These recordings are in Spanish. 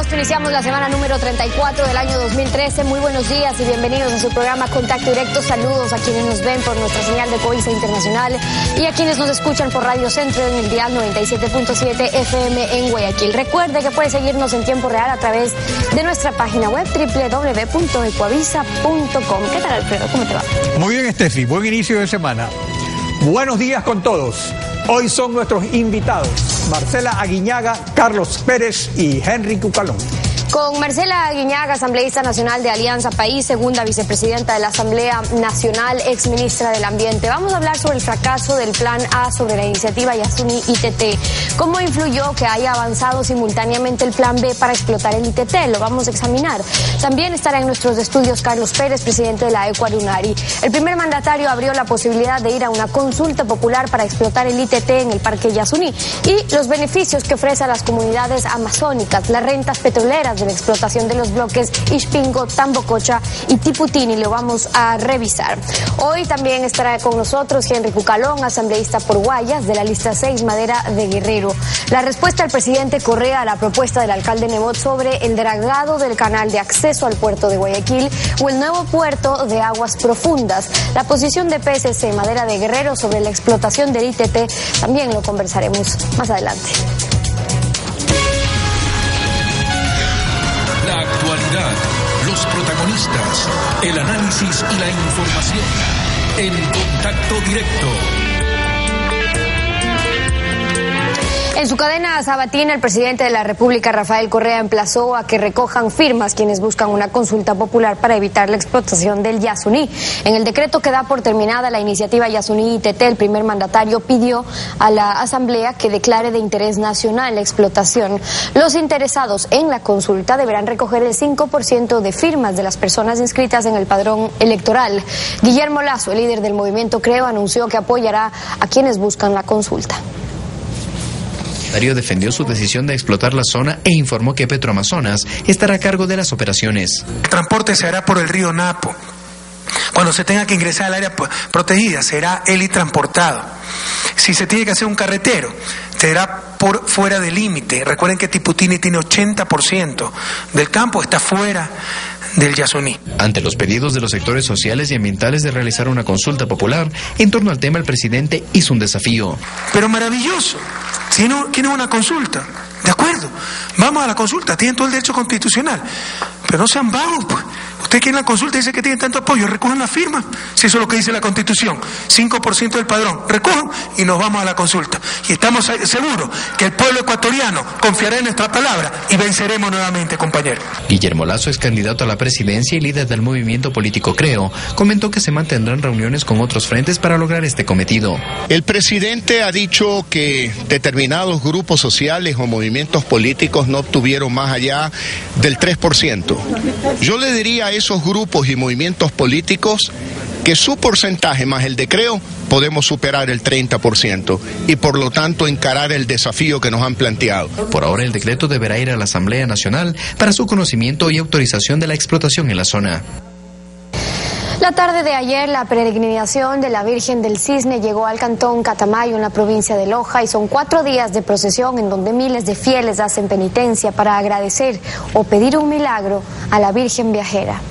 esto iniciamos la semana número 34 del año 2013. Muy buenos días y bienvenidos a su programa Contacto Directo. Saludos a quienes nos ven por nuestra señal de Covisa Internacional y a quienes nos escuchan por Radio Centro en el dial 97.7 FM en Guayaquil. Recuerde que puede seguirnos en tiempo real a través de nuestra página web www.ecuavisa.com. ¿Qué tal, Alfredo? ¿Cómo te va? Muy bien, Steffi. Buen inicio de semana. Buenos días con todos. Hoy son nuestros invitados Marcela Aguiñaga, Carlos Pérez y Henry Cucalón. Con Marcela Aguiñaga, asambleísta nacional de Alianza País, segunda vicepresidenta de la Asamblea Nacional, exministra del Ambiente. Vamos a hablar sobre el fracaso del Plan A sobre la iniciativa Yasuní ITT. ¿Cómo influyó que haya avanzado simultáneamente el Plan B para explotar el ITT? Lo vamos a examinar. También estará en nuestros estudios Carlos Pérez, presidente de la Ecuarunari. El primer mandatario abrió la posibilidad de ir a una consulta popular para explotar el ITT en el Parque Yasuní y los beneficios que ofrece a las comunidades amazónicas, las rentas petroleras de la explotación de los bloques Ixpingo, Tambococha y Tiputini. Lo vamos a revisar. Hoy también estará con nosotros Henry Cucalón, asambleísta por Guayas, de la lista 6, Madera de Guerrero. La respuesta del presidente Correa a la propuesta del alcalde Nebot sobre el dragado del canal de acceso al puerto de Guayaquil o el nuevo puerto de aguas profundas. La posición de PSC Madera de Guerrero sobre la explotación del ITT también lo conversaremos más adelante. La actualidad, los protagonistas, el análisis y la información en Contacto Directo. En su cadena sabatina, el presidente de la República, Rafael Correa, emplazó a que recojan firmas quienes buscan una consulta popular para evitar la explotación del Yasuní. En el decreto que da por terminada la iniciativa Yasuní ITT, el primer mandatario pidió a la Asamblea que declare de interés nacional la explotación. Los interesados en la consulta deberán recoger el 5% de firmas de las personas inscritas en el padrón electoral. Guillermo Lasso, el líder del movimiento Creo, anunció que apoyará a quienes buscan la consulta. Darío defendió su decisión de explotar la zona e informó que Petroamazonas estará a cargo de las operaciones. El transporte se hará por el río Napo. Cuando se tenga que ingresar al área protegida, será heli transportado. Si se tiene que hacer un carretero, será por fuera del límite. Recuerden que Tiputini tiene 80% del campo, está fuera del Yasuní. Ante los pedidos de los sectores sociales y ambientales de realizar una consulta popular en torno al tema, el presidente hizo un desafío. Pero maravilloso. ¿Quieren una consulta? De acuerdo, vamos a la consulta, tienen todo el derecho constitucional, pero no sean vagos, pues. Usted quiere la consulta y dice que tiene tanto apoyo, recojan la firma, si eso es lo que dice la Constitución, 5% del padrón, recojan y nos vamos a la consulta. Y estamos seguros que el pueblo ecuatoriano confiará en nuestra palabra y venceremos nuevamente, compañeros. Guillermo Lasso, ex candidato a la presidencia y líder del movimiento político Creo, comentó que se mantendrán reuniones con otros frentes para lograr este cometido. El presidente ha dicho que determinados grupos sociales o movimientos políticos no obtuvieron más allá del 3%. Yo le diría a esos grupos y movimientos políticos que su porcentaje más el de Creo podemos superar el 30% y por lo tanto encarar el desafío que nos han planteado. Por ahora el decreto deberá ir a la Asamblea Nacional para su conocimiento y autorización de la explotación en la zona. La tarde de ayer, la peregrinación de la Virgen del Cisne llegó al cantón Catamayo, en la provincia de Loja, y son 4 días de procesión en donde miles de fieles hacen penitencia para agradecer o pedir un milagro a la Virgen viajera.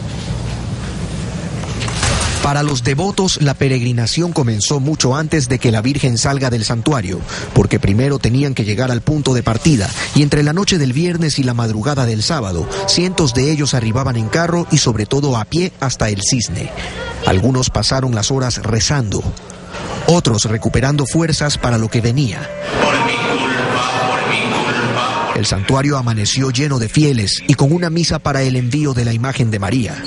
Para los devotos, la peregrinación comenzó mucho antes de que la Virgen salga del santuario, porque primero tenían que llegar al punto de partida, y entre la noche del viernes y la madrugada del sábado, cientos de ellos arribaban en carro y sobre todo a pie hasta el Cisne. Algunos pasaron las horas rezando, otros recuperando fuerzas para lo que venía. El santuario amaneció lleno de fieles y con una misa para el envío de la imagen de María.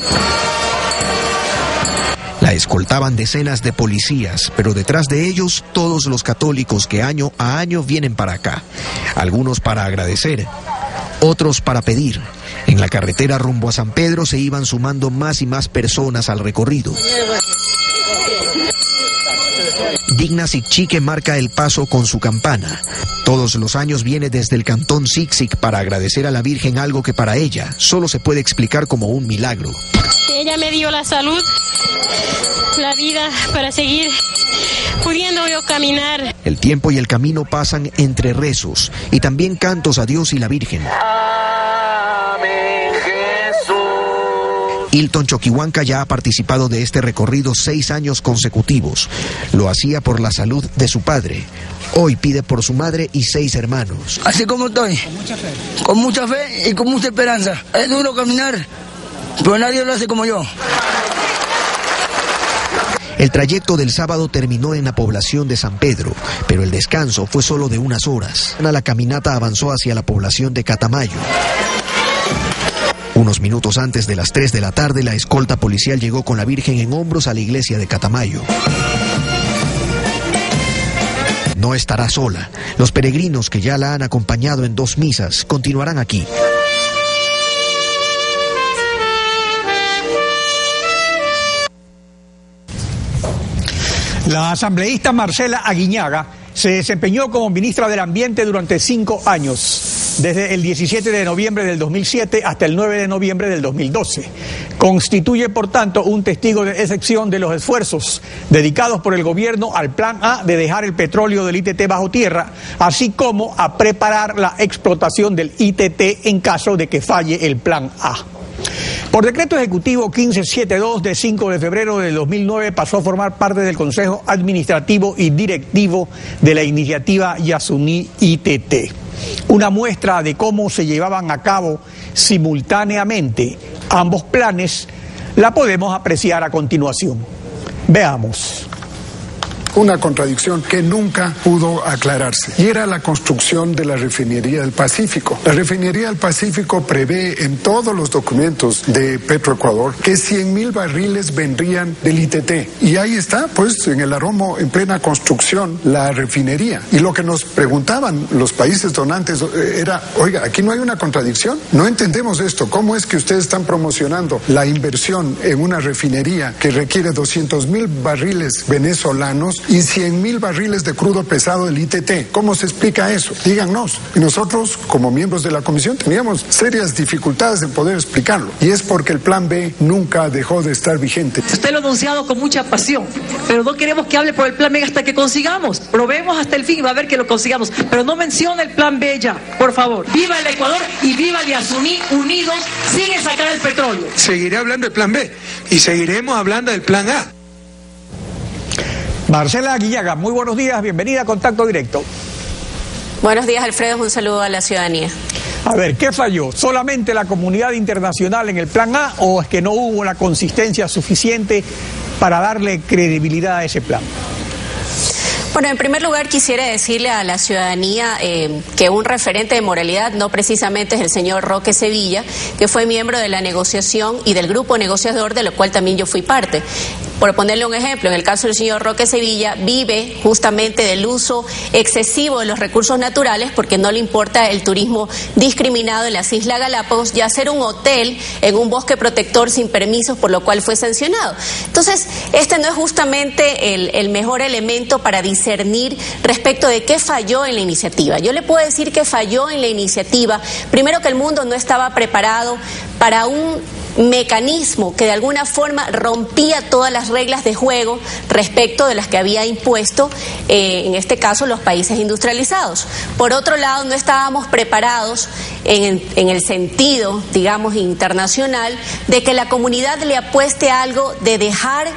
La escoltaban decenas de policías, pero detrás de ellos todos los católicos que año a año vienen para acá. Algunos para agradecer, otros para pedir. En la carretera rumbo a San Pedro se iban sumando más y más personas al recorrido. Digna Sicchique marca el paso con su campana. Todos los años viene desde el cantón Sixic para agradecer a la Virgen algo que para ella solo se puede explicar como un milagro. Ella me dio la salud, la vida para seguir pudiendo yo caminar. El tiempo y el camino pasan entre rezos y también cantos a Dios y la Virgen. Hilton Choquehuanca ya ha participado de este recorrido 6 años consecutivos. Lo hacía por la salud de su padre. Hoy pide por su madre y 6 hermanos. Así como estoy. Con mucha fe. Con mucha fe y con mucha esperanza. Es duro caminar, pero nadie lo hace como yo. El trayecto del sábado terminó en la población de San Pedro, pero el descanso fue solo de unas horas. La caminata avanzó hacia la población de Catamayo. Unos minutos antes de las 3 de la tarde, la escolta policial llegó con la Virgen en hombros a la iglesia de Catamayo. No estará sola. Los peregrinos que ya la han acompañado en 2 misas continuarán aquí. La asambleísta Marcela Aguiñaga se desempeñó como ministra del Ambiente durante 5 años, desde el 17 de noviembre del 2007 hasta el 9 de noviembre del 2012. Constituye, por tanto, un testigo de excepción de los esfuerzos dedicados por el gobierno al Plan A de dejar el petróleo del ITT bajo tierra, así como a preparar la explotación del ITT en caso de que falle el Plan A. Por decreto ejecutivo 1572 de 5 de febrero de 2009 pasó a formar parte del Consejo Administrativo y Directivo de la iniciativa Yasuní ITT. Una muestra de cómo se llevaban a cabo simultáneamente ambos planes la podemos apreciar a continuación. Veamos. Una contradicción que nunca pudo aclararse, y era la construcción de la refinería del Pacífico. La refinería del Pacífico prevé en todos los documentos de Petroecuador que 100,000 barriles vendrían del ITT, y ahí está, pues, en el Aromo, en plena construcción, la refinería. Y lo que nos preguntaban los países donantes era, oiga, aquí no hay una contradicción, no entendemos esto, ¿cómo es que ustedes están promocionando la inversión en una refinería que requiere 200,000 barriles venezolanos y 100,000 barriles de crudo pesado del ITT? ¿Cómo se explica eso? Díganos. Y nosotros, como miembros de la comisión, teníamos serias dificultades en poder explicarlo. Y es porque el Plan B nunca dejó de estar vigente. Usted lo ha anunciado con mucha pasión, pero no queremos que hable por el Plan B hasta que consigamos. Probemos hasta el fin y va a ver que lo consigamos. Pero no mencione el Plan B ya, por favor. Viva el Ecuador y viva el Yasuní, unidos, sin sacar el petróleo. Seguiré hablando del Plan B y seguiremos hablando del Plan A. Marcela Aguiñaga, muy buenos días, bienvenida a Contacto Directo. Buenos días, Alfredo, un saludo a la ciudadanía. A ver, ¿qué falló? ¿Solamente la comunidad internacional en el Plan A o es que no hubo la consistencia suficiente para darle credibilidad a ese plan? Bueno, en primer lugar quisiera decirle a la ciudadanía que un referente de moralidad no precisamente es el señor Roque Sevilla, que fue miembro de la negociación y del grupo negociador, de lo cual también yo fui parte. Por ponerle un ejemplo, en el caso del señor Roque Sevilla, vive justamente del uso excesivo de los recursos naturales porque no le importa el turismo discriminado en las Islas Galápagos y hacer un hotel en un bosque protector sin permisos, por lo cual fue sancionado. Entonces, este no es justamente el mejor elemento para discernir respecto de qué falló en la iniciativa. Yo le puedo decir que falló en la iniciativa, primero que el mundo no estaba preparado para un mecanismo que de alguna forma rompía todas las reglas de juego respecto de las que había impuesto, en este caso, los países industrializados. Por otro lado, no estábamos preparados en el sentido, digamos, internacional, de que la comunidad le apueste a algo de dejar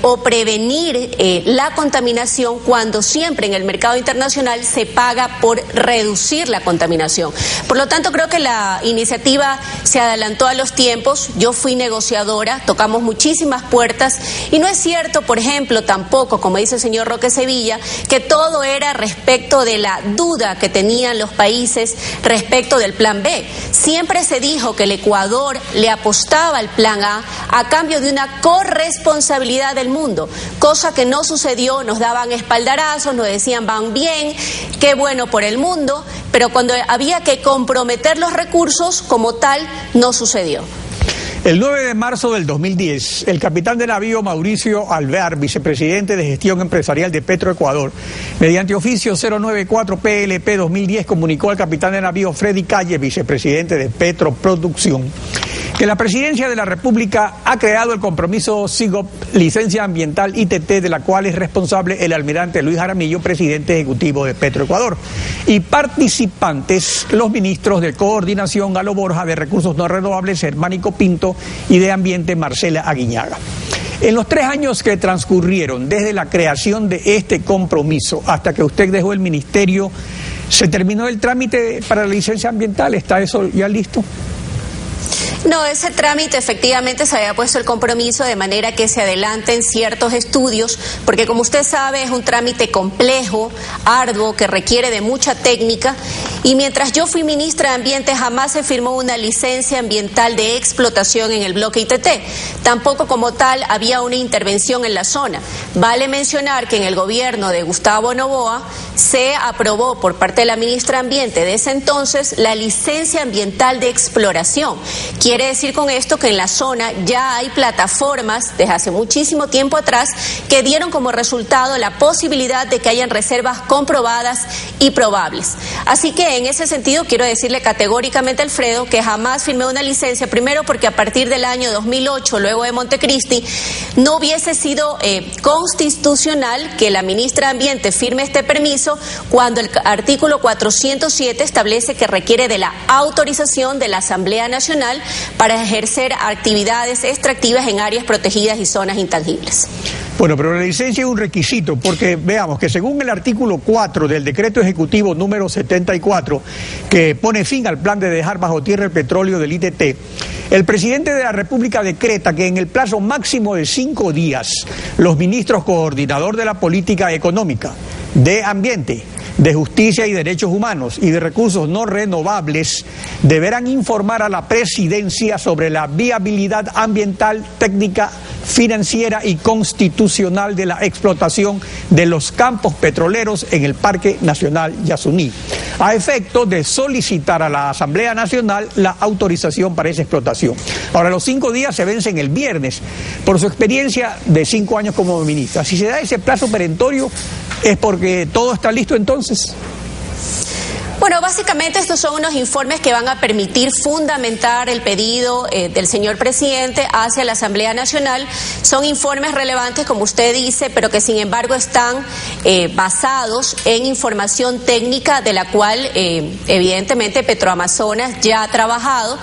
o prevenir la contaminación cuando siempre en el mercado internacional se paga por reducir la contaminación. Por lo tanto, creo que la iniciativa se adelantó a los tiempos. Yo fui negociadora, tocamos muchísimas puertas y no es cierto, por ejemplo, tampoco, como dice el señor Roque Sevilla, que todo era respecto de la duda que tenían los países respecto del Plan B. Siempre se dijo que el Ecuador le apostaba al Plan A cambio de una corresponsabilidad del mundo, cosa que no sucedió. Nos daban espaldarazos, nos decían van bien, qué bueno por el mundo, pero cuando había que comprometer los recursos como tal, no sucedió. El 9 de marzo del 2010, el capitán de navío Mauricio Alvear, vicepresidente de Gestión Empresarial de Petroecuador, mediante oficio 094 PLP 2010, comunicó al capitán de navío Freddy Calle, vicepresidente de Petroproducción, que la Presidencia de la República ha creado el compromiso SIGOP, licencia ambiental ITT, de la cual es responsable el almirante Luis Jaramillo, presidente ejecutivo de Petroecuador, y participantes los ministros de Coordinación, Galo Borja, de Recursos No Renovables, Germánico Pinto, y de Ambiente, Marcela Aguiñaga. En los 3 años que transcurrieron desde la creación de este compromiso hasta que usted dejó el ministerio, ¿se terminó el trámite para la licencia ambiental? ¿Está eso ya listo? No, ese trámite efectivamente se había puesto el compromiso de manera que se adelanten ciertos estudios, porque como usted sabe es un trámite complejo, arduo, que requiere de mucha técnica, y mientras yo fui ministra de Ambiente jamás se firmó una licencia ambiental de explotación en el bloque ITT, tampoco como tal había una intervención en la zona. Vale mencionar que en el gobierno de Gustavo Noboa se aprobó por parte de la ministra de Ambiente de ese entonces la licencia ambiental de exploración. Quiere decir con esto que en la zona ya hay plataformas desde hace muchísimo tiempo atrás que dieron como resultado la posibilidad de que hayan reservas comprobadas y probables. Así que en ese sentido quiero decirle categóricamente, Alfredo, que jamás firmé una licencia, primero porque a partir del año 2008, luego de Montecristi, no hubiese sido constitucional que la ministra de Ambiente firme este permiso cuando el artículo 407 establece que requiere de la autorización de la Asamblea Nacional para ejercer actividades extractivas en áreas protegidas y zonas intangibles. Bueno, pero la licencia es un requisito, porque veamos que según el artículo 4 del decreto ejecutivo número 74, que pone fin al plan de dejar bajo tierra el petróleo del ITT, el presidente de la República decreta que en el plazo máximo de 5 días, los ministros coordinador de la política económica, de ambiente, de justicia y derechos humanos y de recursos no renovables deberán informar a la presidencia sobre la viabilidad ambiental, técnica, financiera y constitucional de la explotación de los campos petroleros en el Parque Nacional Yasuní, a efecto de solicitar a la Asamblea Nacional la autorización para esa explotación. Ahora, los 5 días se vencen el viernes. Por su experiencia de 5 años como ministra, si se da ese plazo perentorio, ¿es porque todo está listo entonces? Bueno, básicamente estos son unos informes que van a permitir fundamentar el pedido del señor presidente hacia la Asamblea Nacional. Son informes relevantes, como usted dice, pero que sin embargo están basados en información técnica de la cual evidentemente Petroamazonas ya ha trabajado.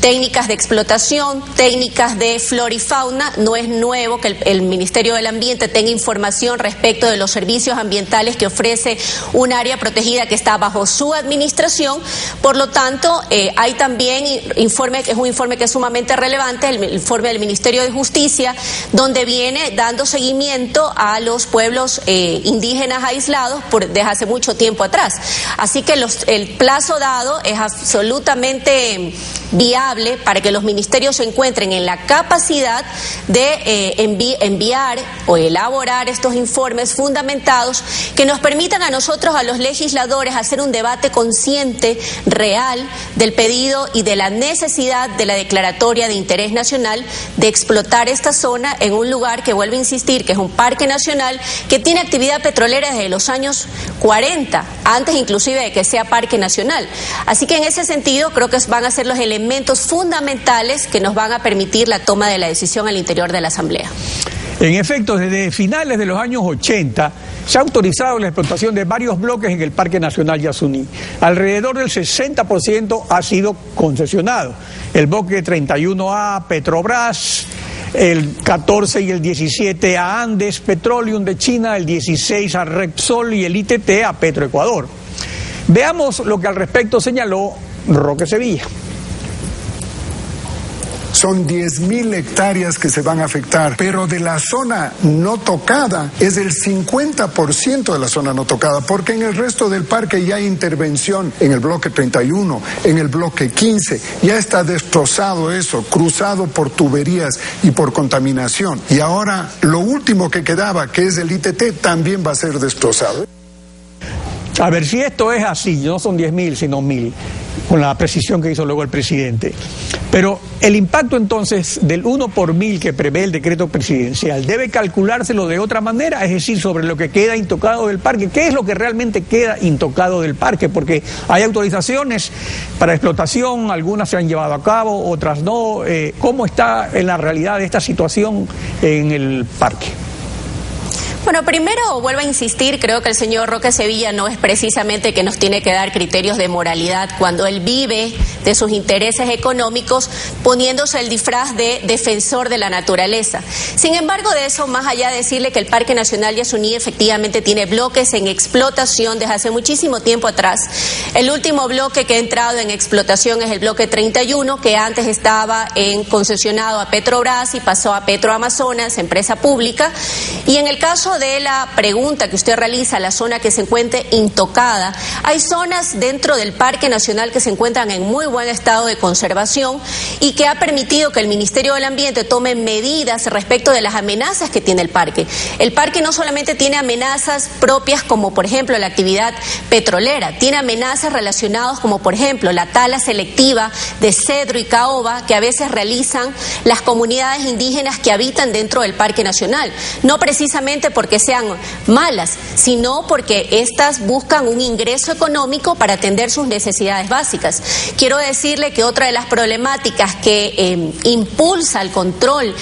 Técnicas de explotación, técnicas de flora y fauna. No es nuevo que el Ministerio del Ambiente tenga información respecto de los servicios ambientales que ofrece un área protegida que está bajo su administración. Por lo tanto, hay también informe, es un informe que es sumamente relevante, el informe del Ministerio de Justicia, donde viene dando seguimiento a los pueblos indígenas aislados desde hace mucho tiempo atrás. Así que el plazo dado es absolutamente viable para que los ministerios se encuentren en la capacidad de enviar o elaborar estos informes fundamentados que nos permitan a nosotros, a los legisladores, hacer un debate consciente, real, del pedido y de la necesidad de la declaratoria de interés nacional de explotar esta zona en un lugar que, vuelvo a insistir, que es un parque nacional que tiene actividad petrolera desde los años 40, antes inclusive de que sea parque nacional. Así que en ese sentido creo que van a ser los elementos fundamentales que nos van a permitir la toma de la decisión al interior de la Asamblea. En efecto, desde finales de los años 80 se ha autorizado la explotación de varios bloques en el Parque Nacional Yasuní. Alrededor del 60% ha sido concesionado. El bloque 31A, Petrobras, el 14 y el 17 a Andes Petroleum de China, el 16 a Repsol y el ITT a Petroecuador. Veamos lo que al respecto señaló Roque Sevilla. Son 10.000 hectáreas que se van a afectar, pero de la zona no tocada es el 50% de la zona no tocada, porque en el resto del parque ya hay intervención en el bloque 31, en el bloque 15, ya está destrozado eso, cruzado por tuberías y por contaminación. Y ahora lo último que quedaba, que es el ITT, también va a ser destrozado. A ver, si esto es así, no son 10.000, sino 1.000. con la precisión que hizo luego el presidente. Pero el impacto entonces del 1 por 1000 que prevé el decreto presidencial debe calculárselo de otra manera, es decir, sobre lo que queda intocado del parque. ¿Qué es lo que realmente queda intocado del parque? Porque hay autorizaciones para explotación, algunas se han llevado a cabo, otras no. ¿Cómo está en la realidad esta situación en el parque? Bueno, primero vuelvo a insistir, creo que el señor Roque Sevilla no es precisamente que nos tiene que dar criterios de moralidad cuando él vive de sus intereses económicos poniéndose el disfraz de defensor de la naturaleza. Sin embargo, de eso, más allá de decirle que el Parque Nacional Yasuní efectivamente tiene bloques en explotación desde hace muchísimo tiempo atrás. El último bloque que ha entrado en explotación es el bloque 31, que antes estaba concesionado a Petrobras y pasó a Petroamazonas, empresa pública. Y en el caso de la pregunta que usted realiza, la zona que se encuentre intocada, hay zonas dentro del Parque Nacional que se encuentran en muy buen estado de conservación y que ha permitido que el Ministerio del Ambiente tome medidas respecto de las amenazas que tiene el parque. El parque no solamente tiene amenazas propias como por ejemplo la actividad petrolera, tiene amenazas relacionadas como por ejemplo la tala selectiva de cedro y caoba que a veces realizan las comunidades indígenas que habitan dentro del Parque Nacional, no precisamente porque sean malas, sino porque éstas buscan un ingreso económico para atender sus necesidades básicas. Quiero decirle que otra de las problemáticas que impulsa el control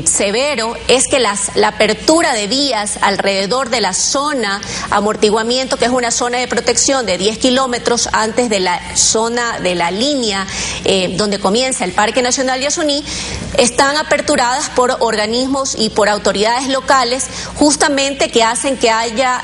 severo es que la apertura de vías alrededor de la zona amortiguamiento, que es una zona de protección de 10 kilómetros antes de la zona de la línea donde comienza el Parque Nacional Yasuní, están aperturadas por organismos y por autoridades locales justamente que hacen que haya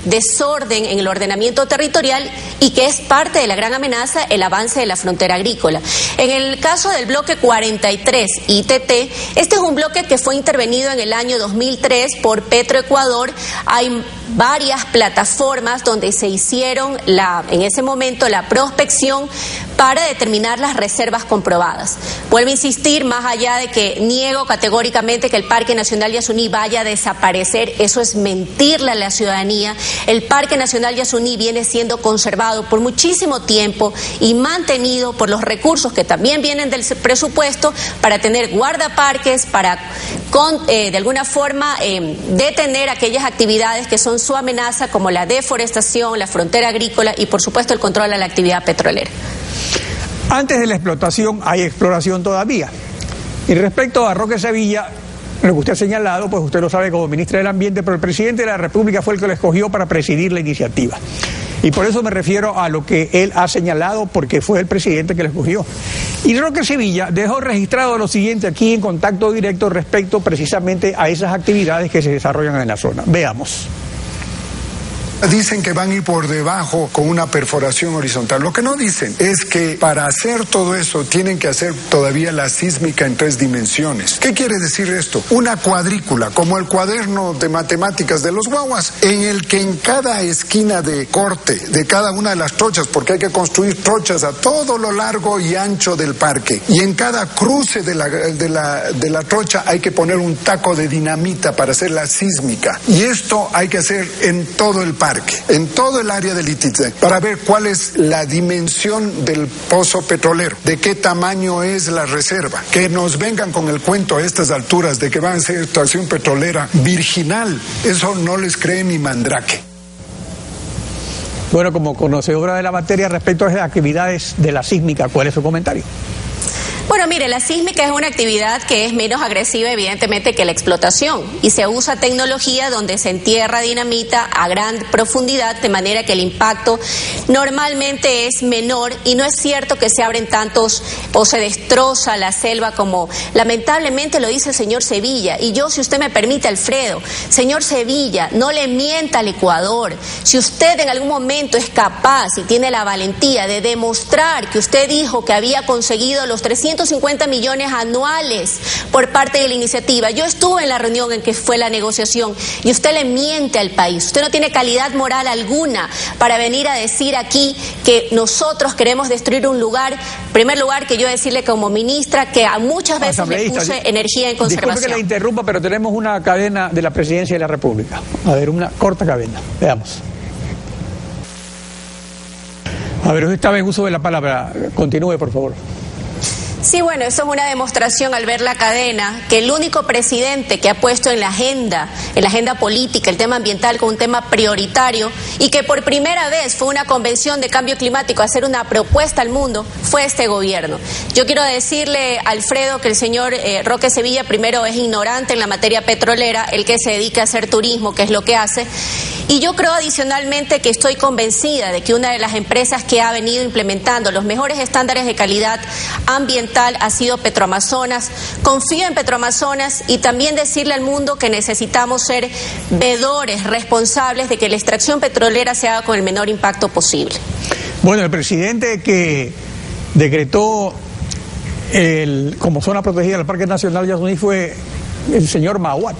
desorden en el ordenamiento territorial y que es parte de la gran amenaza el avance de la frontera agrícola. En el caso del bloque 43 ITT, este es un bloque que fue intervenido en el año 2003 por Petroecuador. Hay varias plataformas donde se hicieron en ese momento la prospección para determinar las reservas comprobadas. Vuelvo a insistir, más allá de que niego categóricamente que el Parque Nacional Yasuní vaya a desaparecer, eso es mentirle a la ciudadanía. El Parque Nacional Yasuní viene siendo conservado por muchísimo tiempo y mantenido por los recursos que también vienen del presupuesto para tener guardaparques, para de alguna forma detener aquellas actividades que son su amenaza, como la deforestación, la frontera agrícola y por supuesto el control a la actividad petrolera. Antes de la explotación hay exploración todavía. Y respecto a Roque Sevilla, lo que usted ha señalado, pues usted lo sabe como ministra del Ambiente, pero el presidente de la República fue el que lo escogió para presidir la iniciativa. Y por eso me refiero a lo que él ha señalado, porque fue el presidente que lo escogió. Y Roque Sevilla dejó registrado lo siguiente aquí en Contacto Directo respecto precisamente a esas actividades que se desarrollan en la zona. Veamos. Dicen que van a ir por debajo con una perforación horizontal. Lo que no dicen es que para hacer todo eso tienen que hacer todavía la sísmica en 3 dimensiones. ¿Qué quiere decir esto? Una cuadrícula, como el cuaderno de matemáticas de los guaguas, en el que en cada esquina de corte de cada una de las trochas, porque hay que construir trochas a todo lo largo y ancho del parque, y en cada cruce de la trocha hay que poner un taco de dinamita para hacer la sísmica. Y esto hay que hacer en todo el parque, en todo el área del Itizé, para ver cuál es la dimensión del pozo petrolero, de qué tamaño es la reserva. Que nos vengan con el cuento a estas alturas de que van a ser extracción petrolera virginal, eso no les cree ni Mandrake. Bueno, como conocedora de la materia respecto a las actividades de la sísmica, ¿cuál es su comentario? Bueno, mire, la sísmica es una actividad que es menos agresiva, evidentemente, que la explotación, y se usa tecnología donde se entierra dinamita a gran profundidad, de manera que el impacto normalmente es menor, y no es cierto que se abren tantos o se destroza la selva como lamentablemente lo dice el señor Sevilla. Y yo, si usted me permite, Alfredo, señor Sevilla, no le mienta al Ecuador. Si usted en algún momento es capaz y tiene la valentía de demostrar que usted dijo que había conseguido los 350 millones anuales por parte de la iniciativa. Yo estuve en la reunión en que fue la negociación y usted le miente al país. Usted no tiene calidad moral alguna para venir a decir aquí que nosotros queremos destruir un lugar. En primer lugar, que yo decirle como ministra que a muchas veces le puse energía en conservación. Disculpe que la interrumpa, pero tenemos una cadena de la Presidencia de la República. A ver, una corta cadena. Veamos. A ver, usted estaba en uso de la palabra. Continúe, por favor. Sí, bueno, eso es una demostración al ver la cadena, que el único presidente que ha puesto en la agenda política, el tema ambiental como un tema prioritario, y que por primera vez fue una convención de cambio climático a hacer una propuesta al mundo, fue este gobierno. Yo quiero decirle, Alfredo, que el señor Roque Sevilla primero es ignorante en la materia petrolera, el que se dedica a hacer turismo, que es lo que hace, y yo creo adicionalmente que estoy convencida de que una de las empresas que ha venido implementando los mejores estándares de calidad ambiental ha sido Petroamazonas. Confío en Petroamazonas y también decirle al mundo que necesitamos ser veedores responsables de que la extracción petrolera se haga con el menor impacto posible. Bueno, el presidente que decretó como zona protegida del Parque Nacional Yasuní fue el señor Mahuad.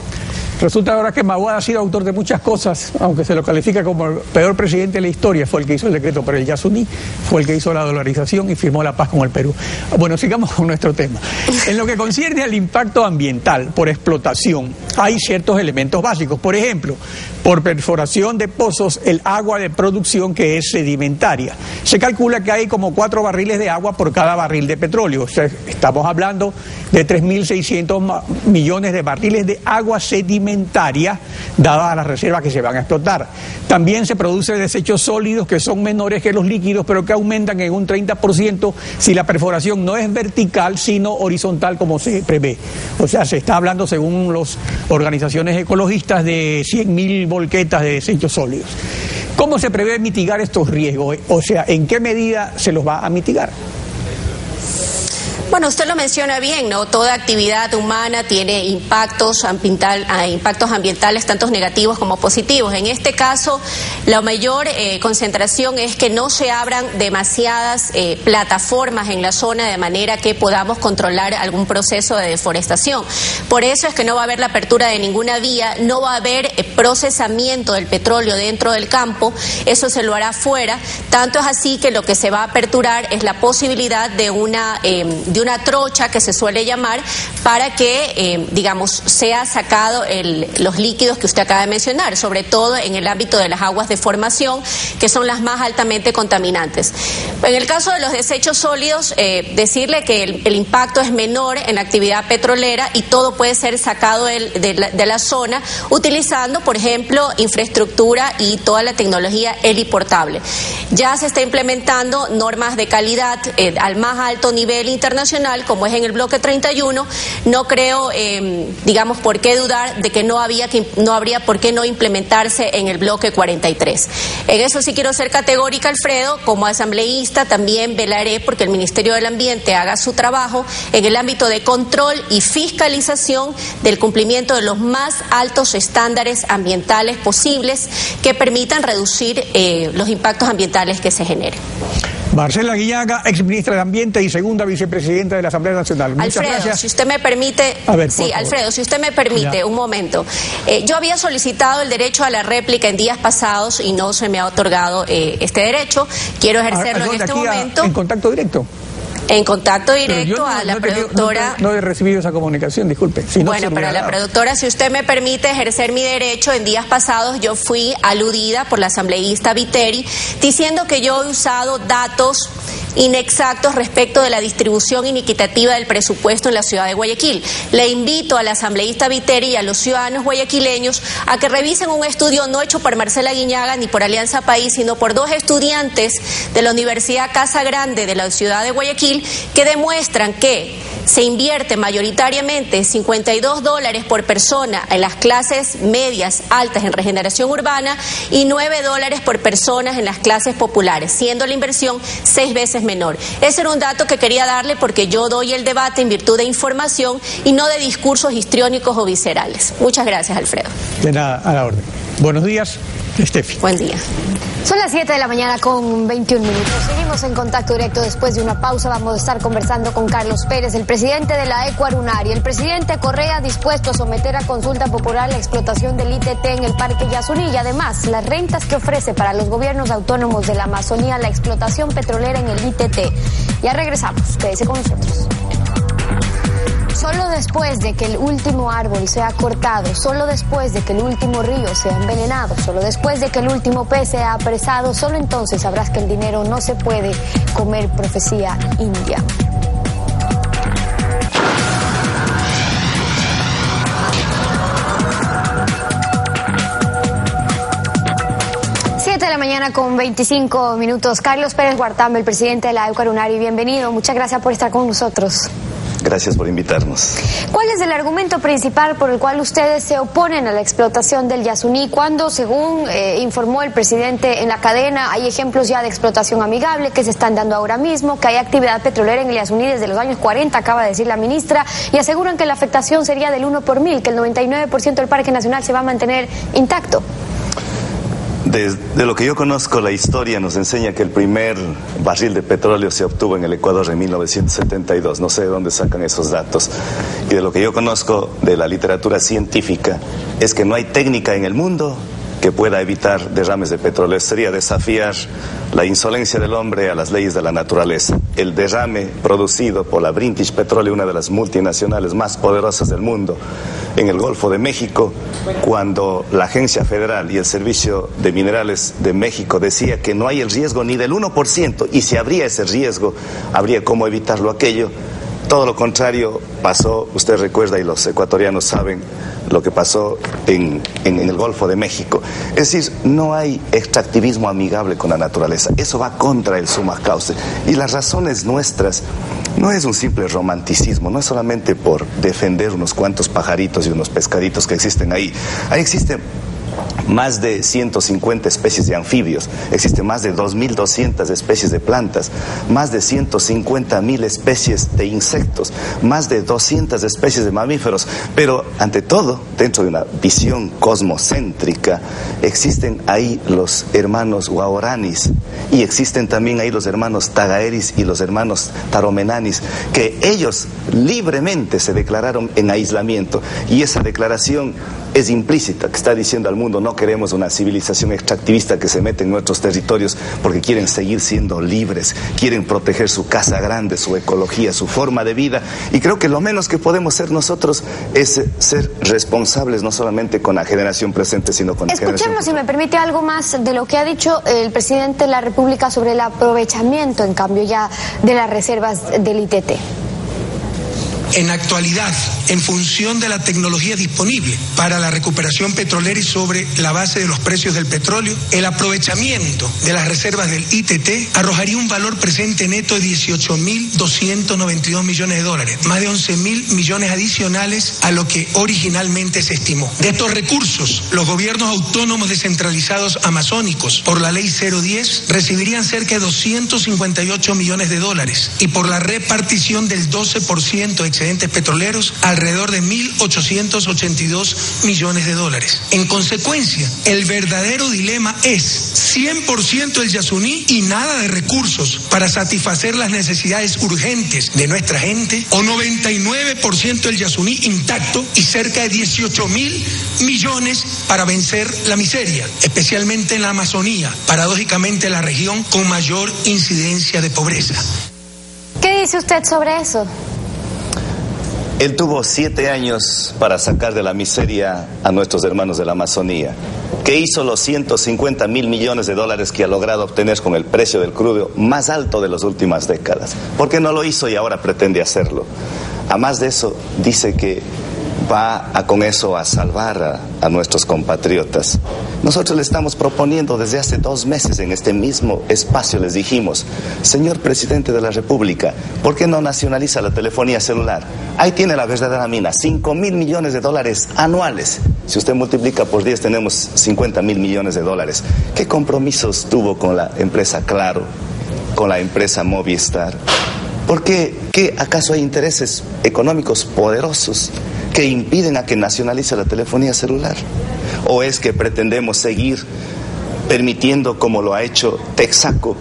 Resulta ahora que Mahuad ha sido autor de muchas cosas, aunque se lo califica como el peor presidente de la historia. Fue el que hizo el decreto para el Yasuní, fue el que hizo la dolarización y firmó la paz con el Perú. Bueno, sigamos con nuestro tema. En lo que concierne al impacto ambiental por explotación, hay ciertos elementos básicos. Por ejemplo, por perforación de pozos, el agua de producción que es sedimentaria. Se calcula que hay como 4 barriles de agua por cada barril de petróleo. O sea, estamos hablando de 3.600 millones de barriles de agua sedimentaria, dadas las reservas que se van a explotar. También se producen desechos sólidos que son menores que los líquidos, pero que aumentan en un 30% si la perforación no es vertical, sino horizontal, como se prevé. O sea, se está hablando, según las organizaciones ecologistas, de 100.000 volquetas de desechos sólidos. ¿Cómo se prevé mitigar estos riesgos? O sea, ¿en qué medida se los va a mitigar? Bueno, usted lo menciona bien, ¿no? Toda actividad humana tiene impactos ambientales, tanto negativos como positivos. En este caso, la mayor concentración es que no se abran demasiadas plataformas en la zona de manera que podamos controlar algún proceso de deforestación. Por eso es que no va a haber la apertura de ninguna vía, no va a haber procesamiento del petróleo dentro del campo, eso se lo hará fuera. Tanto es así que lo que se va a aperturar es la posibilidad de una trocha, que se suele llamar, para que, sea sacado los líquidos que usted acaba de mencionar, sobre todo en el ámbito de las aguas de formación, que son las más altamente contaminantes. En el caso de los desechos sólidos, decirle que el impacto es menor en la actividad petrolera y todo puede ser sacado de la zona utilizando, por ejemplo, infraestructura y toda la tecnología heliportable. Ya se está implementando normas de calidad al más alto nivel internacional, como es en el bloque 31. No creo, por qué dudar de que no habría por qué no implementarse en el bloque 43. En eso sí quiero ser categórica, Alfredo. Como asambleísta también velaré porque el Ministerio del Ambiente haga su trabajo en el ámbito de control y fiscalización del cumplimiento de los más altos estándares ambientales posibles que permitan reducir los impactos ambientales que se generen. Marcela Aguiñaga, exministra de Ambiente y segunda vicepresidenta de la Asamblea Nacional. Muchas gracias. Si usted me permite, Alfredo, si usted me permite, un momento. Yo había solicitado el derecho a la réplica en días pasados y no se me ha otorgado este derecho. Quiero ejercerlo en este momento. ¿En contacto directo? En contacto directo a la productora. No he recibido esa comunicación, disculpe. Bueno, pero la productora, si usted me permite ejercer mi derecho, en días pasados yo fui aludida por la asambleísta Viteri diciendo que yo he usado datos inexactos respecto de la distribución inequitativa del presupuesto en la ciudad de Guayaquil. Le invito a la asambleísta Viteri y a los ciudadanos guayaquileños a que revisen un estudio no hecho por Marcela Aguiñaga ni por Alianza País, sino por 2 estudiantes de la Universidad Casa Grande de la ciudad de Guayaquil, que demuestran que se invierte mayoritariamente $52 por persona en las clases medias altas en regeneración urbana y $9 por personas en las clases populares, siendo la inversión 6 veces menor. Ese era un dato que quería darle porque yo doy el debate en virtud de información y no de discursos histriónicos o viscerales. Muchas gracias, Alfredo. De nada, a la orden. Buenos días, Estefi. Buen día. Son las 7 de la mañana con 21 minutos. Seguimos en contacto directo después de una pausa. Vamos a estar conversando con Carlos Pérez, el presidente de la Ecuarunar, y el presidente Correa dispuesto a someter a consulta popular la explotación del ITT en el Parque Yasuní y además las rentas que ofrece para los gobiernos autónomos de la Amazonía la explotación petrolera en el ITT. Ya regresamos. Quédese con nosotros. Solo después de que el último árbol sea cortado, solo después de que el último río sea envenenado, solo después de que el último pez sea apresado, solo entonces sabrás que el dinero no se puede comer, profecía india. De la mañana con 25 minutos. Carlos Pérez Guartambo, el presidente de la Eucarunari, bienvenido. Muchas gracias por estar con nosotros. Gracias por invitarnos. ¿Cuál es el argumento principal por el cual ustedes se oponen a la explotación del Yasuní cuando, según informó el presidente en la cadena, hay ejemplos ya de explotación amigable que se están dando ahora mismo, que hay actividad petrolera en el Yasuní desde los años 40, acaba de decir la ministra, y aseguran que la afectación sería del 1 por 1000, que el 99% del Parque Nacional se va a mantener intacto? De lo que yo conozco, la historia nos enseña que el primer barril de petróleo se obtuvo en el Ecuador en 1972. No sé de dónde sacan esos datos. Y de lo que yo conozco de la literatura científica es que no hay técnica en el mundo que pueda evitar derrames de petróleo. Sería desafiar la insolencia del hombre a las leyes de la naturaleza. El derrame producido por la British Petroleum, una de las multinacionales más poderosas del mundo, en el Golfo de México, cuando la Agencia Federal y el Servicio de Minerales de México decía que no hay el riesgo ni del 1%, y si habría ese riesgo, habría cómo evitarlo aquello. Todo lo contrario pasó, usted recuerda y los ecuatorianos saben lo que pasó en el Golfo de México. Es decir, no hay extractivismo amigable con la naturaleza. Eso va contra el summa causa. Y las razones nuestras no es un simple romanticismo, no es solamente por defender unos cuantos pajaritos y unos pescaditos que existen ahí. Ahí existen más de 150 especies de anfibios, existen más de 2.200 especies de plantas, más de 150.000 especies de insectos, más de 200 especies de mamíferos, pero ante todo, dentro de una visión cosmocéntrica, existen ahí los hermanos guaoranis y existen también ahí los hermanos tagaeris y los hermanos taromenanis, que ellos libremente se declararon en aislamiento, y esa declaración es implícita, que está diciendo al mundo: no queremos una civilización extractivista que se mete en nuestros territorios porque quieren seguir siendo libres, quieren proteger su casa grande, su ecología, su forma de vida. Y creo que lo menos que podemos ser nosotros es ser responsables, no solamente con la generación presente, sino con la generación futura. Escuchemos, si me permite, algo más de lo que ha dicho el presidente de la República sobre el aprovechamiento, en cambio, ya de las reservas del ITT. En actualidad, en función de la tecnología disponible para la recuperación petrolera y sobre la base de los precios del petróleo, el aprovechamiento de las reservas del ITT arrojaría un valor presente neto de 18.292 millones de dólares, más de 11.000 millones adicionales a lo que originalmente se estimó. De estos recursos, los gobiernos autónomos descentralizados amazónicos, por la ley 010, recibirían cerca de 258 millones de dólares, y por la repartición del 12% de excedentes petroleros, alrededor de 1.882 millones de dólares. En consecuencia, el verdadero dilema es 100% el Yasuní y nada de recursos para satisfacer las necesidades urgentes de nuestra gente, o 99% el Yasuní intacto y cerca de 18.000 millones para vencer la miseria, especialmente en la Amazonía, paradójicamente la región con mayor incidencia de pobreza. ¿Qué dice usted sobre eso? Él tuvo 7 años para sacar de la miseria a nuestros hermanos de la Amazonía. ¿Qué hizo los 150.000 millones de dólares que ha logrado obtener con el precio del crudo más alto de las últimas décadas? ¿Por qué no lo hizo y ahora pretende hacerlo? Además de eso, dice que va con eso a salvar a nuestros compatriotas. Nosotros le estamos proponiendo desde hace 2 meses en este mismo espacio, les dijimos: señor presidente de la República, ¿por qué no nacionaliza la telefonía celular? Ahí tiene la verdadera mina, 5.000 millones de dólares anuales. Si usted multiplica por 10 tenemos 50.000 millones de dólares. ¿Qué compromisos tuvo con la empresa Claro, con la empresa Movistar? ¿Por qué? ¿Acaso hay intereses económicos poderosos que impiden a que nacionalice la telefonía celular? ¿O es que pretendemos seguir permitiendo, como lo ha hecho Texaco,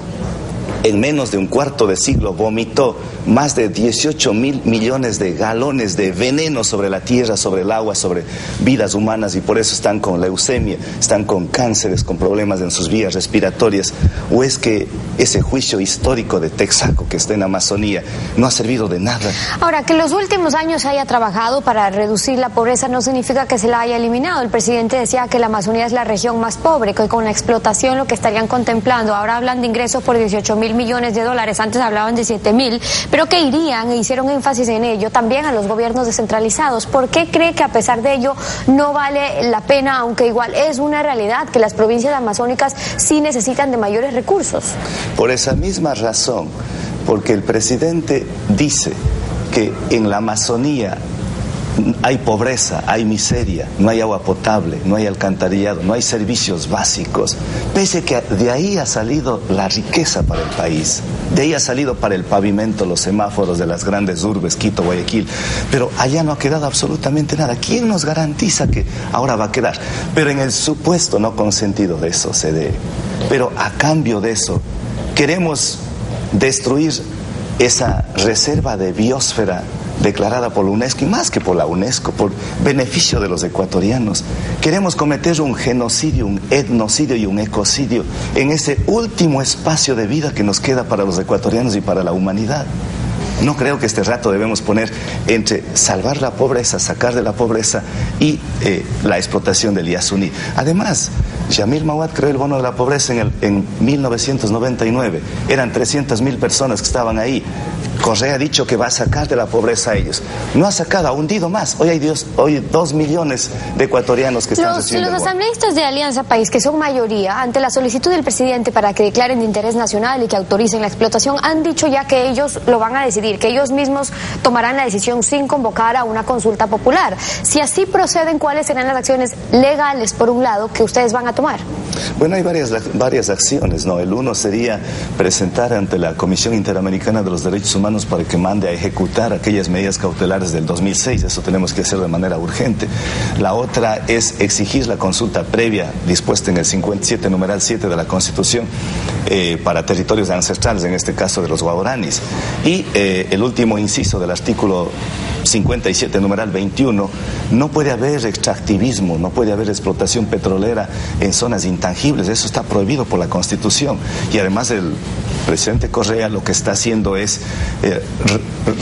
en menos de un cuarto de siglo vomitó más de 18.000 millones de galones de veneno sobre la tierra, sobre el agua, sobre vidas humanas, y por eso están con leucemia, están con cánceres, con problemas en sus vías respiratorias? ¿O es que ese juicio histórico de Texaco que está en Amazonía no ha servido de nada? Ahora, que en los últimos años se haya trabajado para reducir la pobreza no significa que se la haya eliminado. El presidente decía que la Amazonía es la región más pobre, que con la explotación lo que estarían contemplando. Ahora hablan de ingresos por 18.000 millones de dólares, antes hablaban de 7.000, pero que irían, e hicieron énfasis en ello, también a los gobiernos descentralizados. ¿Por qué cree que a pesar de ello no vale la pena, aunque igual es una realidad que las provincias amazónicas sí necesitan de mayores recursos? Por esa misma razón, porque el presidente dice que en la Amazonía hay pobreza, hay miseria, no hay agua potable, no hay alcantarillado, no hay servicios básicos, pese que de ahí ha salido la riqueza para el país, de ahí ha salido para el pavimento, los semáforos de las grandes urbes, Quito, Guayaquil, pero allá no ha quedado absolutamente nada. ¿Quién nos garantiza que ahora va a quedar? Pero en el supuesto no consentido de eso se dé. Pero a cambio de eso, queremos destruir esa reserva de biosfera declarada por la UNESCO, y más que por la UNESCO, por beneficio de los ecuatorianos. Queremos cometer un genocidio, un etnocidio y un ecocidio en ese último espacio de vida que nos queda para los ecuatorianos y para la humanidad. No creo que este rato debemos poner entre salvar la pobreza, sacar de la pobreza y la explotación del Yasuní. Además, Yamil Mahuad creó el bono de la pobreza en 1999. Eran 300.000 personas que estaban ahí. Correa ha dicho que va a sacar de la pobreza a ellos. No ha sacado, ha hundido más. Hoy hay 2 millones de ecuatorianos que están recibiendo. Los asambleístas de Alianza País, que son mayoría, ante la solicitud del presidente para que declaren de interés nacional y que autoricen la explotación, han dicho ya que ellos lo van a decidir, que ellos mismos tomarán la decisión sin convocar a una consulta popular. Si así proceden, ¿cuáles serán las acciones legales, por un lado, que ustedes van a tomar? Bueno, hay varias acciones, ¿no? El uno sería presentar ante la Comisión Interamericana de los Derechos Humanos para que mande a ejecutar aquellas medidas cautelares del 2006. Eso tenemos que hacer de manera urgente. La otra es exigir la consulta previa dispuesta en el 57, numeral 7 de la Constitución para territorios ancestrales, en este caso de los guaraníes. Y el último inciso del artículo 57, numeral 21, no puede haber extractivismo, no puede haber explotación petrolera en zonas intangibles. Eso está prohibido por la Constitución. Y además el presidente Correa lo que está haciendo es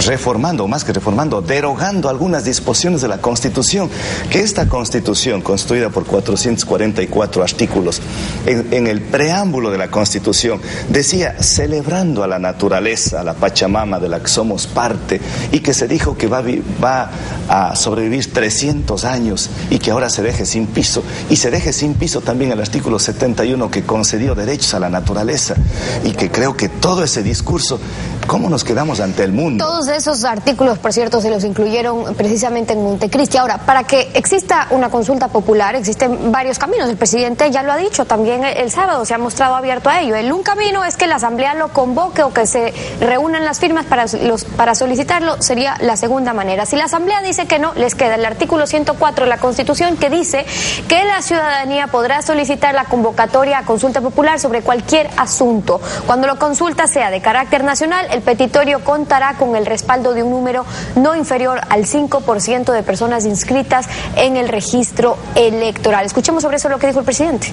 reformando, más que reformando, derogando algunas disposiciones de la Constitución. Que esta Constitución, construida por 444 artículos, en el preámbulo de la Constitución, decía, celebrando a la naturaleza, a la Pachamama de la que somos parte, y que se dijo que va a sobrevivir 300 años y que ahora se deje sin piso. Y se deje sin piso también el artículo 71 que concedió derechos a la naturaleza, y que creo que todo ese discurso, ¿cómo nos quedamos ante el mundo? Todos esos artículos, por cierto, se los incluyeron precisamente en Montecristi. Ahora, para que exista una consulta popular, existen varios caminos. El presidente ya lo ha dicho, también el sábado se ha mostrado abierto a ello. Un camino es que la Asamblea lo convoque o que se reúnan las firmas para solicitarlo, sería la segunda manera. Si la Asamblea dice que no, les queda el artículo 104 de la Constitución, que dice que la ciudadanía podrá solicitar la convocatoria a consulta popular sobre cualquier asunto. Cuando la consulta sea de carácter nacional, el petitorio contará con el respaldo de un número no inferior al 5% de personas inscritas en el registro electoral. Escuchemos sobre eso lo que dijo el presidente.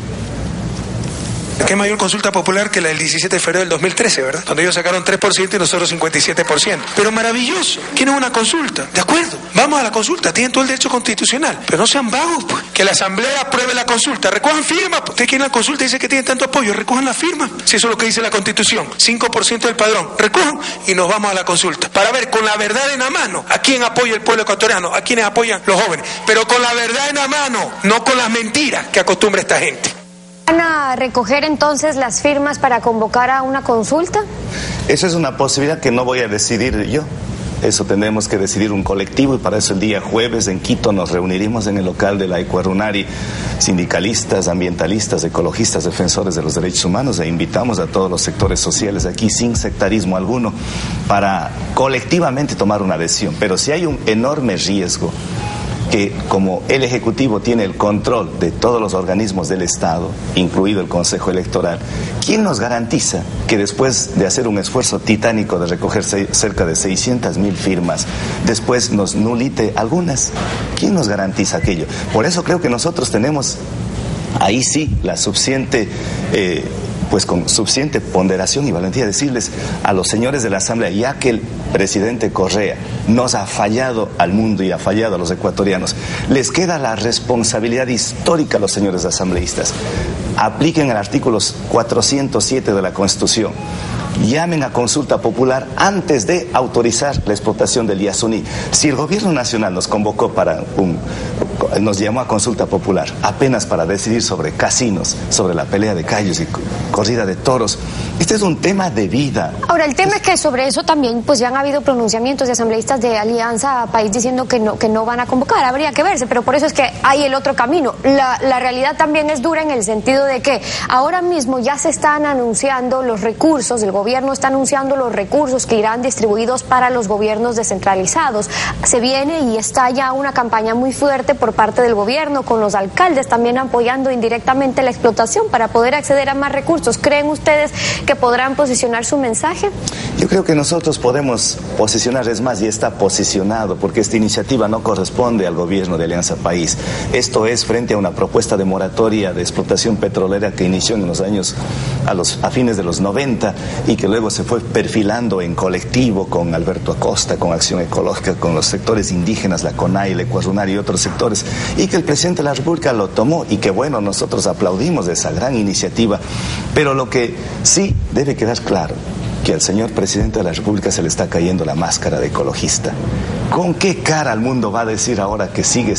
¿Qué mayor consulta popular que la del 17 de febrero del 2013, verdad? Donde ellos sacaron 3% y nosotros 57%. Pero maravilloso, quieren una consulta, ¿de acuerdo? Vamos a la consulta, tienen todo el derecho constitucional, pero no sean vagos, pues. Que la Asamblea apruebe la consulta, recojan firmas, pues. Ustedes quieren la consulta y dicen que tienen tanto apoyo, recojan la firma. Si eso es lo que dice la Constitución, 5% del padrón, recojan y nos vamos a la consulta. Para ver con la verdad en la mano a quién apoya el pueblo ecuatoriano, a quiénes apoyan los jóvenes, pero con la verdad en la mano, no con las mentiras que acostumbra esta gente. ¿Van a recoger entonces las firmas para convocar a una consulta? Esa es una posibilidad que no voy a decidir yo. Eso tendremos que decidir un colectivo, y para eso el día jueves en Quito nos reuniremos en el local de la Ecuarunari, sindicalistas, ambientalistas, ecologistas, defensores de los derechos humanos, e invitamos a todos los sectores sociales aquí sin sectarismo alguno para colectivamente tomar una decisión. Pero si hay un enorme riesgo que como el Ejecutivo tiene el control de todos los organismos del Estado, incluido el Consejo Electoral, ¿quién nos garantiza que después de hacer un esfuerzo titánico de recoger cerca de 600.000 firmas, después nos nulite algunas? ¿Quién nos garantiza aquello? Por eso creo que nosotros tenemos ahí sí la suficiente... pues con suficiente ponderación y valentía decirles a los señores de la Asamblea, ya que el presidente Correa nos ha fallado al mundo y ha fallado a los ecuatorianos, les queda la responsabilidad histórica a los señores asambleístas. Apliquen el artículo 407 de la Constitución. Llamen a consulta popular antes de autorizar la explotación del Yasuní. Si el gobierno nacional nos convocó nos llamó a consulta popular apenas para decidir sobre casinos, sobre la pelea de gallos y corrida de toros, este es un tema de vida. Ahora, el tema es que sobre eso también pues ya han habido pronunciamientos de asambleístas de Alianza País diciendo que no van a convocar. Habría que verse, pero por eso es que hay el otro camino. La realidad también es dura en el sentido de que ahora mismo ya se están anunciando los recursos, el gobierno está anunciando los recursos que irán distribuidos para los gobiernos descentralizados. Se viene y está ya una campaña muy fuerte por parte del gobierno, con los alcaldes también apoyando indirectamente la explotación para poder acceder a más recursos. ¿Creen ustedes que podrán posicionar su mensaje? Yo creo que nosotros podemos posicionar, es más, y está posicionado, porque esta iniciativa no corresponde al gobierno de Alianza País. Esto es frente a una propuesta de moratoria de explotación petrolera que inició en los años, a fines de los 90, y que luego se fue perfilando en colectivo con Alberto Acosta, con Acción Ecológica, con los sectores indígenas, la CONAI, el Ecuarunar y otros sectores, y que el presidente de la República lo tomó, y que bueno, nosotros aplaudimos de esa gran iniciativa, pero lo que sí debe quedar claro, que al señor presidente de la República se le está cayendo la máscara de ecologista. ¿Con qué cara al mundo va a decir ahora que sigue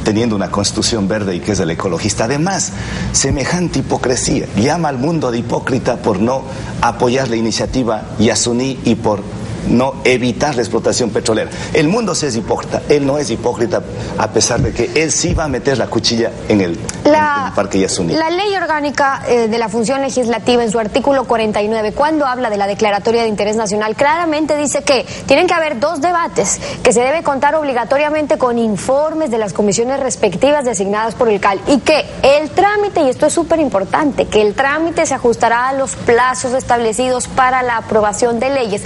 teniendo una constitución verde y que es el ecologista? Además, semejante hipocresía, llama al mundo de hipócrita por no apoyar la iniciativa Yasuní y por no evitar la explotación petrolera. El mundo sí es hipócrita, él no es hipócrita, a pesar de que él sí va a meter la cuchilla en el Parque Yasuní. La ley orgánica de la función legislativa, en su artículo 49, cuando habla de la declaratoria de interés nacional, claramente dice que tienen que haber 2 debates, que se debe contar obligatoriamente con informes de las comisiones respectivas designadas por el CAL, y que el trámite, y esto es súper importante, que el trámite se ajustará a los plazos establecidos para la aprobación de leyes.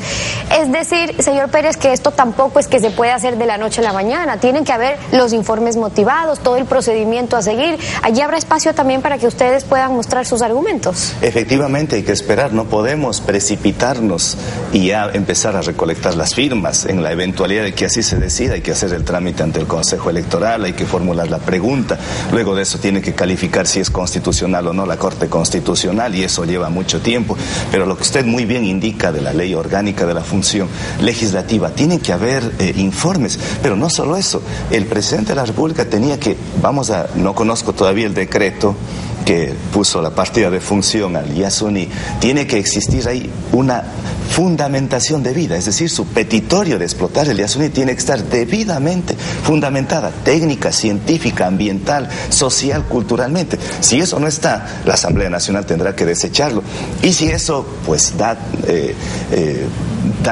Es decir, señor Pérez, que esto tampoco es que se pueda hacer de la noche a la mañana. Tienen que haber los informes motivados, todo el procedimiento a seguir. Allí habrá espacio también para que ustedes puedan mostrar sus argumentos. Efectivamente, hay que esperar. No podemos precipitarnos y ya empezar a recolectar las firmas. En la eventualidad de que así se decida, hay que hacer el trámite ante el Consejo Electoral, hay que formular la pregunta. Luego de eso tiene que calificar si es constitucional o no la Corte Constitucional, y eso lleva mucho tiempo. Pero lo que usted muy bien indica de la ley orgánica de la función legislativa, tiene que haber informes, pero no solo eso, el presidente de la República tenía que, no conozco todavía el decreto que puso la partida de función al Yasuní, tiene que existir ahí una fundamentación debida, es decir, su petitorio de explotar el Yasuní tiene que estar debidamente fundamentada, técnica, científica, ambiental, social, culturalmente. Si eso no está, la Asamblea Nacional tendrá que desecharlo, y si eso pues da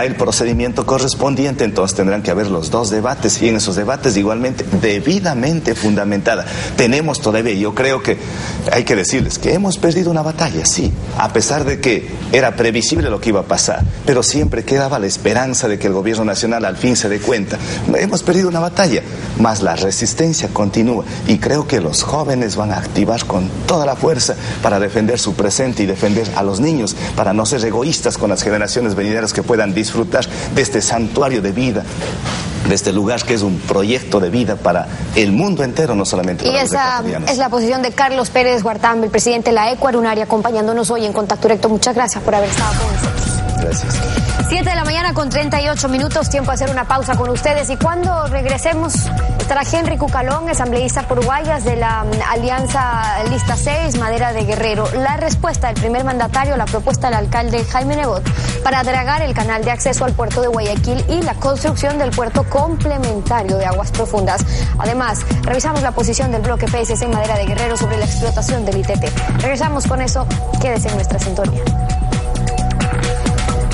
el procedimiento correspondiente, entonces tendrán que haber los 2 debates, y en esos debates igualmente debidamente fundamentada. Tenemos todavía, yo creo que hay que decirles que hemos perdido una batalla, sí, a pesar de que era previsible lo que iba a pasar, pero siempre quedaba la esperanza de que el gobierno nacional al fin se dé cuenta. Hemos perdido una batalla, mas la resistencia continúa, y creo que los jóvenes van a activar con toda la fuerza para defender su presente y defender a los niños, para no ser egoístas con las generaciones venideras que puedan disfrutar de este santuario de vida, de este lugar que es un proyecto de vida para el mundo entero, no solamente para los ecuatorianos. Es la posición de Carlos Pérez Guartambe, el presidente de la Ecuarunaria, acompañándonos hoy en Contacto Directo. Muchas gracias por haber estado con nosotros. Gracias. 7 de la mañana con 38 minutos, tiempo de hacer una pausa con ustedes, y cuando regresemos estará Henry Cucalón, asambleísta por Guayas de la Alianza Lista 6, Madera de Guerrero. La respuesta del primer mandatario a la propuesta del alcalde Jaime Nebot para dragar el canal de acceso al puerto de Guayaquil y la construcción del puerto complementario de aguas profundas. Además, revisamos la posición del bloque PSC Madera de Guerrero sobre la explotación del ITT. Regresamos con eso, quédese en nuestra sintonía.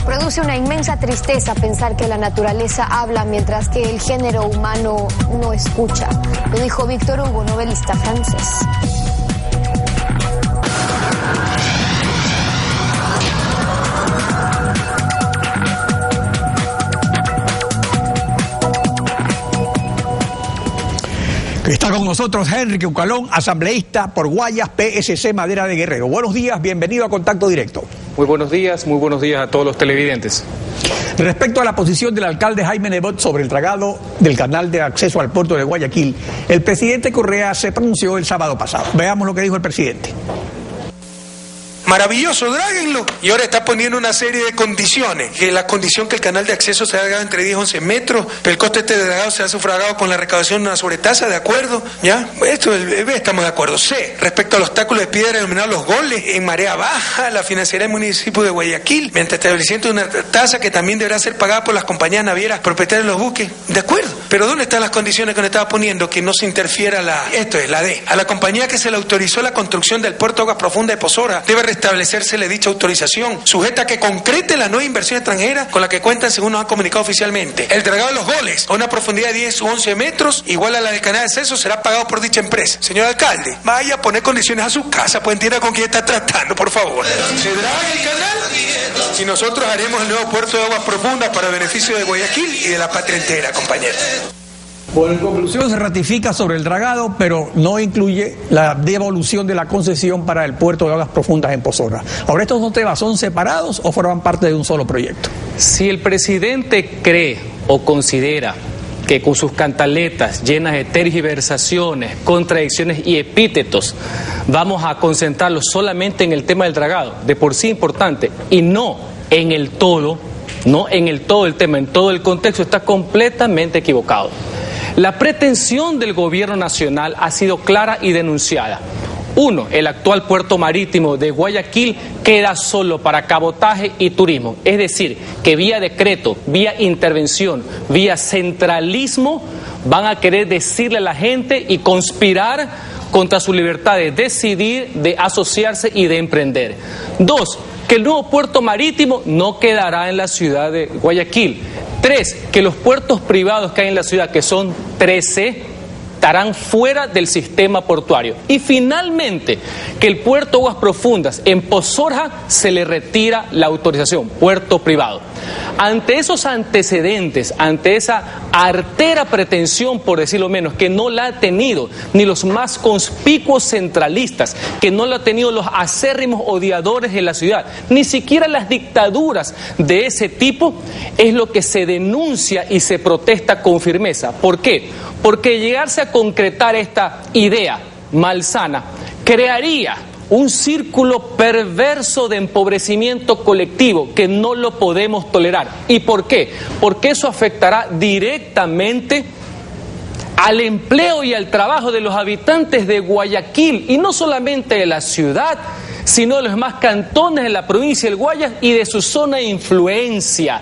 Produce una inmensa tristeza pensar que la naturaleza habla mientras que el género humano no escucha. Lo dijo Víctor Hugo, novelista francés. Está con nosotros Henry Ucalón, asambleísta por Guayas, PSC Madera de Guerrero. Buenos días, bienvenido a Contacto Directo. Muy buenos días a todos los televidentes. Respecto a la posición del alcalde Jaime Nebot sobre el dragado del canal de acceso al puerto de Guayaquil, el presidente Correa se pronunció el sábado pasado. Veamos lo que dijo el presidente. Maravilloso, dráguenlo. Y ahora está poniendo una serie de condiciones. Que la condición que el canal de acceso se haga entre 10 y 11 metros, pero el coste de este dragado se ha sufragado con la recaudación de una sobretasa, ¿de acuerdo? ¿Ya? Esto estamos de acuerdo. C, respecto al obstáculo de piedra denominado Los Goles, en marea baja, la financiará el municipio de Guayaquil, mediante establecimiento de una tasa que también deberá ser pagada por las compañías navieras propietarias de los buques. ¿De acuerdo? Pero ¿dónde están las condiciones que nos estaba poniendo? Que no se interfiera Esto es la D. A la compañía que se le autorizó la construcción del puerto de Aguas Profundas de Pozora, debe restablecérsele dicha autorización, sujeta a que concrete la nueva inversión extranjera con la que cuentan según nos han comunicado oficialmente. El dragado de Los Goles, a una profundidad de 10 u 11 metros, igual a la del canal de acceso, será pagado por dicha empresa. Señor alcalde, vaya a poner condiciones a su casa, pues entienda con quién está tratando, por favor. Se draga el canal y nosotros haremos el nuevo puerto de Aguas Profundas para beneficio de Guayaquil y de la patria entera, compañeros. Bueno, en conclusión se ratifica sobre el dragado, pero no incluye la devolución de la concesión para el puerto de Aguas Profundas en Pozora. Ahora, ¿estos dos temas son separados o forman parte de un solo proyecto? Si el presidente cree o considera que con sus cantaletas llenas de tergiversaciones, contradicciones y epítetos vamos a concentrarlo solamente en el tema del dragado, de por sí importante, y no en el todo el tema, en todo el contexto, está completamente equivocado. La pretensión del gobierno nacional ha sido clara y denunciada. 1. El actual puerto marítimo de Guayaquil queda solo para cabotaje y turismo. Es decir, que vía decreto, vía intervención, vía centralismo, van a querer decirle a la gente y conspirar contra su libertad de decidir, de asociarse y de emprender. 2. Que el nuevo puerto marítimo no quedará en la ciudad de Guayaquil. 3. Que los puertos privados que hay en la ciudad, que son 13, estarán fuera del sistema portuario. Y finalmente, que el puerto Aguas Profundas en Pozora se le retira la autorización, puerto privado. Ante esos antecedentes, ante esa artera pretensión, por decirlo menos, que no la ha tenido ni los más conspicuos centralistas, que no la han tenido los acérrimos odiadores de la ciudad, ni siquiera las dictaduras de ese tipo, es lo que se denuncia y se protesta con firmeza. ¿Por qué? Porque llegarse a concretar esta idea malsana crearía un círculo perverso de empobrecimiento colectivo que no lo podemos tolerar. ¿Y por qué? Porque eso afectará directamente al empleo y al trabajo de los habitantes de Guayaquil, y no solamente de la ciudad, sino de los demás cantones de la provincia del Guayas y de su zona de influencia.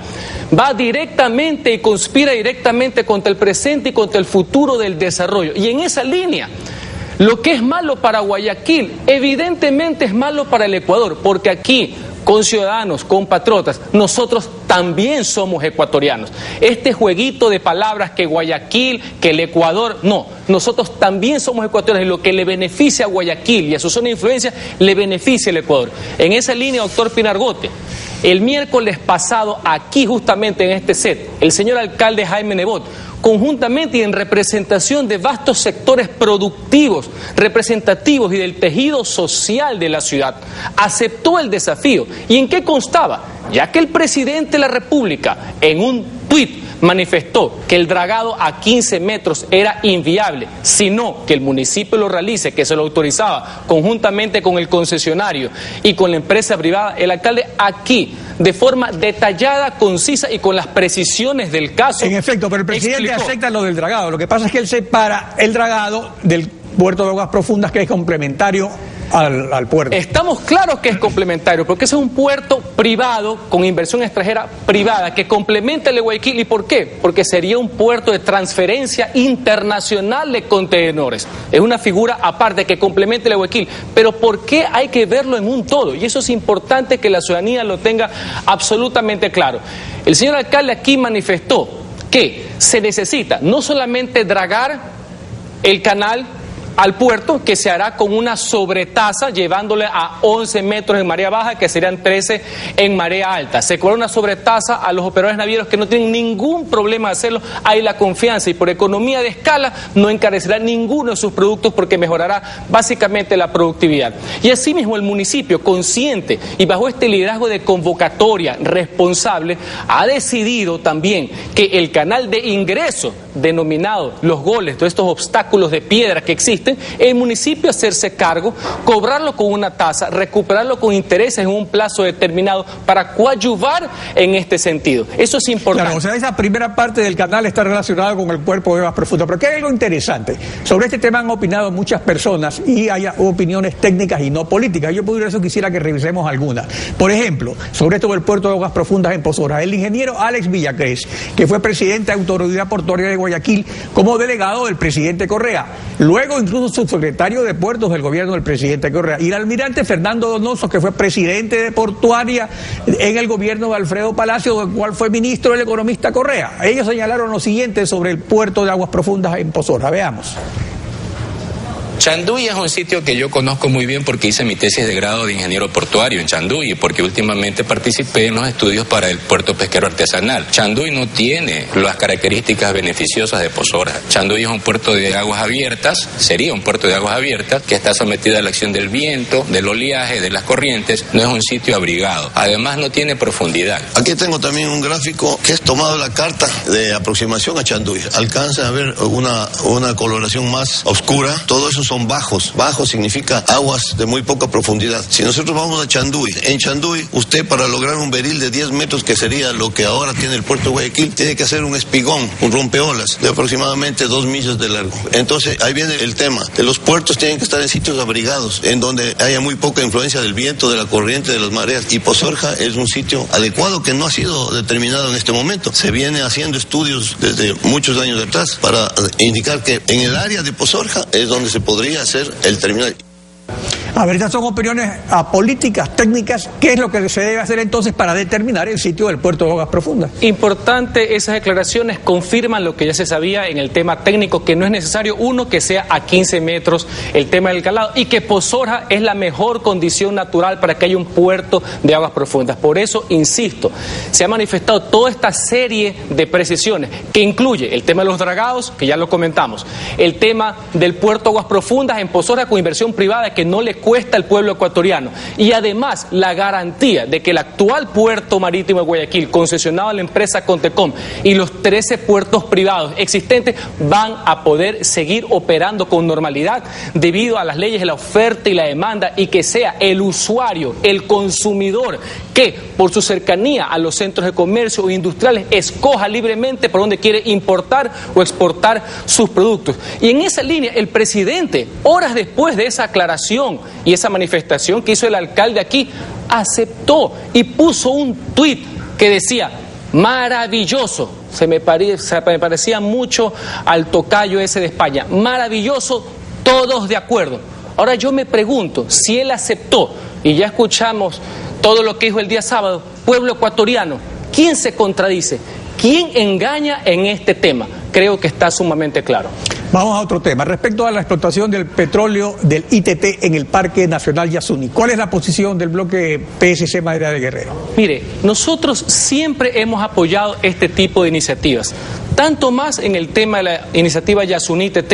Va directamente y conspira directamente contra el presente y contra el futuro del desarrollo. Y en esa línea, lo que es malo para Guayaquil, evidentemente es malo para el Ecuador, porque aquí, conciudadanos, compatriotas, nosotros también somos ecuatorianos. Este jueguito de palabras que Guayaquil, que el Ecuador, no, nosotros también somos ecuatorianos, y lo que le beneficia a Guayaquil y a su zona de influencia, le beneficia al Ecuador. En esa línea, doctor Pinargote, el miércoles pasado, aquí justamente en este set, el señor alcalde Jaime Nebot, conjuntamente y en representación de vastos sectores productivos, representativos y del tejido social de la ciudad, aceptó el desafío. ¿Y en qué constaba? Ya que el presidente de la República, en un tuit, manifestó que el dragado a 15 metros era inviable, sino que el municipio lo realice, que se lo autorizaba conjuntamente con el concesionario y con la empresa privada, el alcalde aquí, de forma detallada, concisa y con las precisiones del caso. En efecto, pero el presidente acepta lo del dragado. Lo que pasa es que él separa el dragado del puerto de Aguas Profundas, que es complementario al puerto. Estamos claros que es complementario, porque ese es un puerto privado con inversión extranjera privada que complementa el de Guayaquil. ¿Y por qué? Porque sería un puerto de transferencia internacional de contenedores. Es una figura aparte que complementa el de Guayaquil. Pero ¿por qué hay que verlo en un todo? Y eso es importante que la ciudadanía lo tenga absolutamente claro. El señor alcalde aquí manifestó que se necesita no solamente dragar el canal al puerto, que se hará con una sobretasa, llevándole a 11 metros en marea baja, que serían 13 en marea alta. Se cobra una sobretasa a los operadores navieros que no tienen ningún problema de hacerlo. Hay la confianza y por economía de escala no encarecerá ninguno de sus productos porque mejorará básicamente la productividad. Y asimismo el municipio, consciente y bajo este liderazgo de convocatoria responsable, ha decidido también que el canal de ingreso denominado Los Goles, todos estos obstáculos de piedra que existen, el municipio hacerse cargo, cobrarlo con una tasa, recuperarlo con intereses en un plazo determinado para coadyuvar en este sentido. Eso es importante. Claro, o sea, esa primera parte del canal está relacionada con el cuerpo de aguas profundas. Pero aquí hay algo interesante. Sobre este tema han opinado muchas personas y hay opiniones técnicas y no políticas. Yo por eso quisiera que revisemos algunas. Por ejemplo, sobre esto del puerto de aguas profundas en Pozoras, el ingeniero Alex Villacrés, que fue presidente de Autoridad Portuaria de Guayaquil como delegado del presidente Correa, luego incluso subsecretario de Puertos del gobierno del presidente Correa, y el almirante Fernando Donoso, que fue presidente de Portuaria en el gobierno de Alfredo Palacio, del cual fue ministro el economista Correa. Ellos señalaron lo siguiente sobre el puerto de aguas profundas en Pozoras. Veamos. Chanduy es un sitio que yo conozco muy bien porque hice mi tesis de grado de ingeniero portuario en Chanduy y porque últimamente participé en los estudios para el puerto pesquero artesanal. Chanduy no tiene las características beneficiosas de Pozoras. Chanduy es un puerto de aguas abiertas, sería un puerto de aguas abiertas que está sometido a la acción del viento, del oleaje, de las corrientes. No es un sitio abrigado. Además no tiene profundidad. Aquí tengo también un gráfico que es tomado la carta de aproximación a Chanduy. Alcanza a ver una coloración más oscura. Todo eso son bajos. Bajo significa aguas de muy poca profundidad. Si nosotros vamos a Chanduy, en Chanduy, usted para lograr un beril de 10 metros, que sería lo que ahora tiene el puerto de Guayaquil, tiene que hacer un espigón, un rompeolas, de aproximadamente 2 millas de largo. Entonces, ahí viene el tema. De los puertos tienen que estar en sitios abrigados, en donde haya muy poca influencia del viento, de la corriente, de las mareas. Y Pozorja es un sitio adecuado que no ha sido determinado en este momento. Se viene haciendo estudios desde muchos años atrás para indicar que en el área de Pozorja es donde se podría hacer el terminal. A ver, estas son opiniones políticas, técnicas. ¿Qué es lo que se debe hacer entonces para determinar el sitio del puerto de aguas profundas? Importante, esas declaraciones confirman lo que ya se sabía en el tema técnico, que no es necesario, uno, que sea a 15 metros el tema del calado, y que Pozorja es la mejor condición natural para que haya un puerto de aguas profundas. Por eso, insisto, se ha manifestado toda esta serie de precisiones, que incluye el tema de los dragados, que ya lo comentamos, el tema del puerto de aguas profundas en Pozorja con inversión privada que no le cuesta al pueblo ecuatoriano, y además la garantía de que el actual puerto marítimo de Guayaquil, concesionado a la empresa Contecom, y los 13 puertos privados existentes van a poder seguir operando con normalidad debido a las leyes de la oferta y la demanda, y que sea el usuario, el consumidor, que por su cercanía a los centros de comercio o industriales escoja libremente por dónde quiere importar o exportar sus productos. Y en esa línea el presidente, horas después de esa aclaración y esa manifestación que hizo el alcalde aquí, aceptó y puso un tuit que decía: maravilloso, se me parecía mucho al tocayo ese de España, maravilloso, todos de acuerdo. Ahora yo me pregunto, si él aceptó, y ya escuchamos todo lo que dijo el día sábado, pueblo ecuatoriano, ¿quién se contradice? ¿Quién engaña en este tema? Creo que está sumamente claro. Vamos a otro tema. Respecto a la explotación del petróleo del ITT en el Parque Nacional Yasuní, ¿cuál es la posición del bloque PSC Madera de Guerrero? Mire, nosotros siempre hemos apoyado este tipo de iniciativas, tanto más en el tema de la iniciativa Yasuní ITT.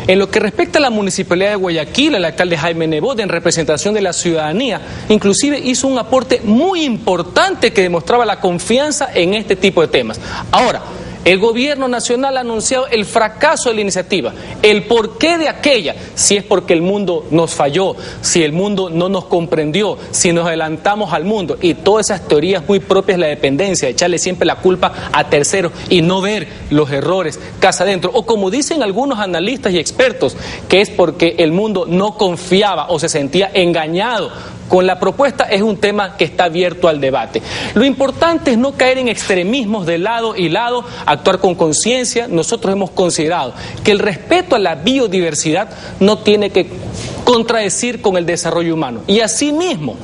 En lo que respecta a la Municipalidad de Guayaquil, el alcalde Jaime Nebot, en representación de la ciudadanía, inclusive hizo un aporte muy importante que demostraba la confianza en este tipo de temas. Ahora, El gobierno nacional ha anunciado el fracaso de la iniciativa, el porqué de aquella, si es porque el mundo nos falló, si el mundo no nos comprendió, si nos adelantamos al mundo, y todas esas teorías muy propias de la dependencia, echarle siempre la culpa a terceros y no ver los errores casa adentro, o como dicen algunos analistas y expertos, que es porque el mundo no confiaba o se sentía engañado con la propuesta. Es un tema que está abierto al debate. Lo importante es no caer en extremismos de lado y lado, actuar con conciencia. Nosotros hemos considerado que el respeto a la biodiversidad no tiene que contradecir con el desarrollo humano. Y asimismo,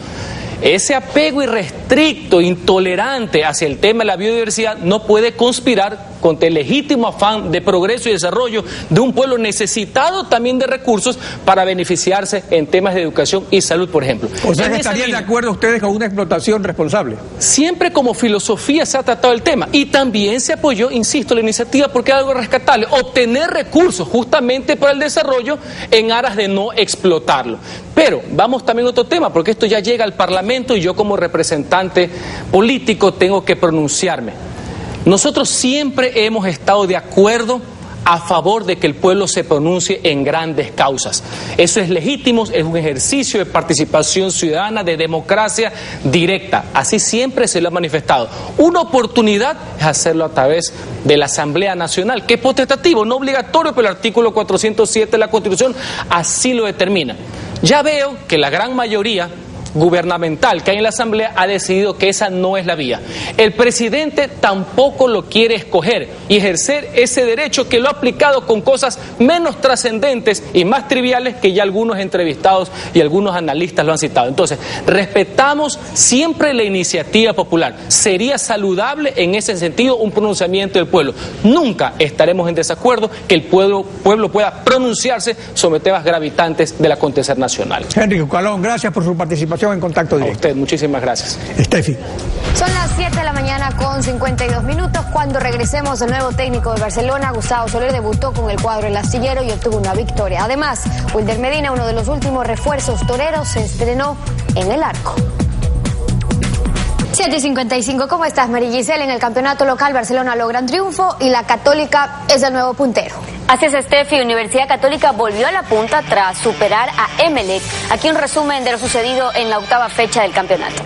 ese apego irrestricto, intolerante hacia el tema de la biodiversidad no puede conspirar contra el legítimo afán de progreso y desarrollo de un pueblo necesitado también de recursos para beneficiarse en temas de educación y salud, por ejemplo. O sea, ¿estarían de acuerdo ustedes con una explotación responsable? Siempre como filosofía se ha tratado el tema y también se apoyó, insisto, la iniciativa porque es algo rescatable, obtener recursos justamente para el desarrollo en aras de no explotarlo. Pero vamos también a otro tema, porque esto ya llega al Parlamento y yo como representante político tengo que pronunciarme. Nosotros siempre hemos estado de acuerdo a favor de que el pueblo se pronuncie en grandes causas. Eso es legítimo, es un ejercicio de participación ciudadana, de democracia directa. Así siempre se lo ha manifestado. Una oportunidad es hacerlo a través de la Asamblea Nacional, que es potestativo, no obligatorio, pero el artículo 407 de la Constitución así lo determina. Ya veo que la gran mayoría gubernamental que hay en la Asamblea ha decidido que esa no es la vía. El presidente tampoco lo quiere escoger y ejercer ese derecho que lo ha aplicado con cosas menos trascendentes y más triviales que ya algunos entrevistados y algunos analistas lo han citado. Entonces, respetamos siempre la iniciativa popular. Sería saludable en ese sentido un pronunciamiento del pueblo. Nunca estaremos en desacuerdo que el pueblo pueda pronunciarse sobre temas gravitantes del acontecer nacional. Henry Ucalón, gracias por su participación en Contacto Directo. A usted, muchísimas gracias. Steffi. Son las 7 de la mañana con 52 minutos. Cuando regresemos, el nuevo técnico de Barcelona, Gustavo Soler, debutó con el cuadro El Astillero y obtuvo una victoria. Además, Wilder Medina, uno de los últimos refuerzos toreros, se estrenó en el arco. 7:55, ¿cómo estás, María Giselle? En el campeonato local, Barcelona logra un triunfo y la Católica es el nuevo puntero. Así es, Steffi. Universidad Católica volvió a la punta tras superar a Emelec. Aquí un resumen de lo sucedido en la octava fecha del campeonato.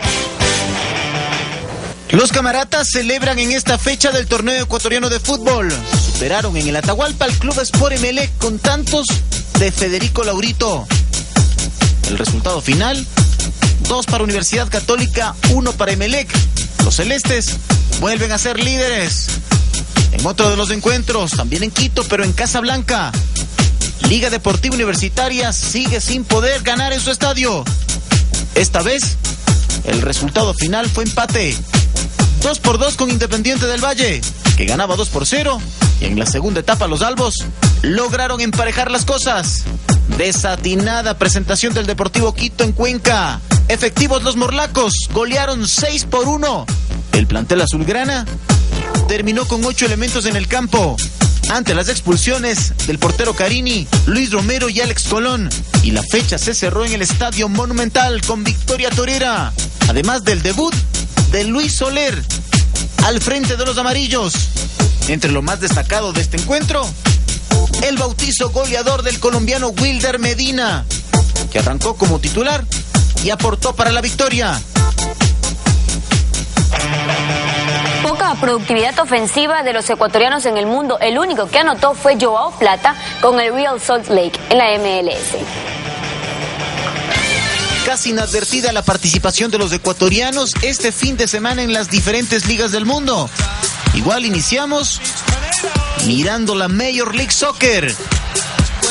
Los camaratas celebran en esta fecha del torneo ecuatoriano de fútbol. Superaron en el Atahualpa al Club Sport Emelec con tantos de Federico Laurito. El resultado final: 2 para Universidad Católica, 1 para Emelec. Los celestes vuelven a ser líderes. En otro de los encuentros, también en Quito, pero en Casablanca, Liga Deportiva Universitaria sigue sin poder ganar en su estadio. Esta vez, el resultado final fue empate. 2-2 con Independiente del Valle, que ganaba 2-0. Y en la segunda etapa, los albos lograron emparejar las cosas. Desatinada presentación del Deportivo Quito en Cuenca. Efectivos los morlacos, golearon 6-1. El plantel azulgrana terminó con 8 elementos en el campo ante las expulsiones del portero Carini, Luis Romero y Alex Colón. Y la fecha se cerró en el Estadio Monumental con victoria torera, además del debut de Luis Soler al frente de los amarillos. Entre lo más destacado de este encuentro, el bautizo goleador del colombiano Wilder Medina, que arrancó como titular y aportó para la victoria. Poca productividad ofensiva de los ecuatorianos en el mundo. El único que anotó fue Joao Plata con el Real Salt Lake en la MLS. Casi inadvertida la participación de los ecuatorianos este fin de semana en las diferentes ligas del mundo. Igual iniciamos mirando la Major League Soccer,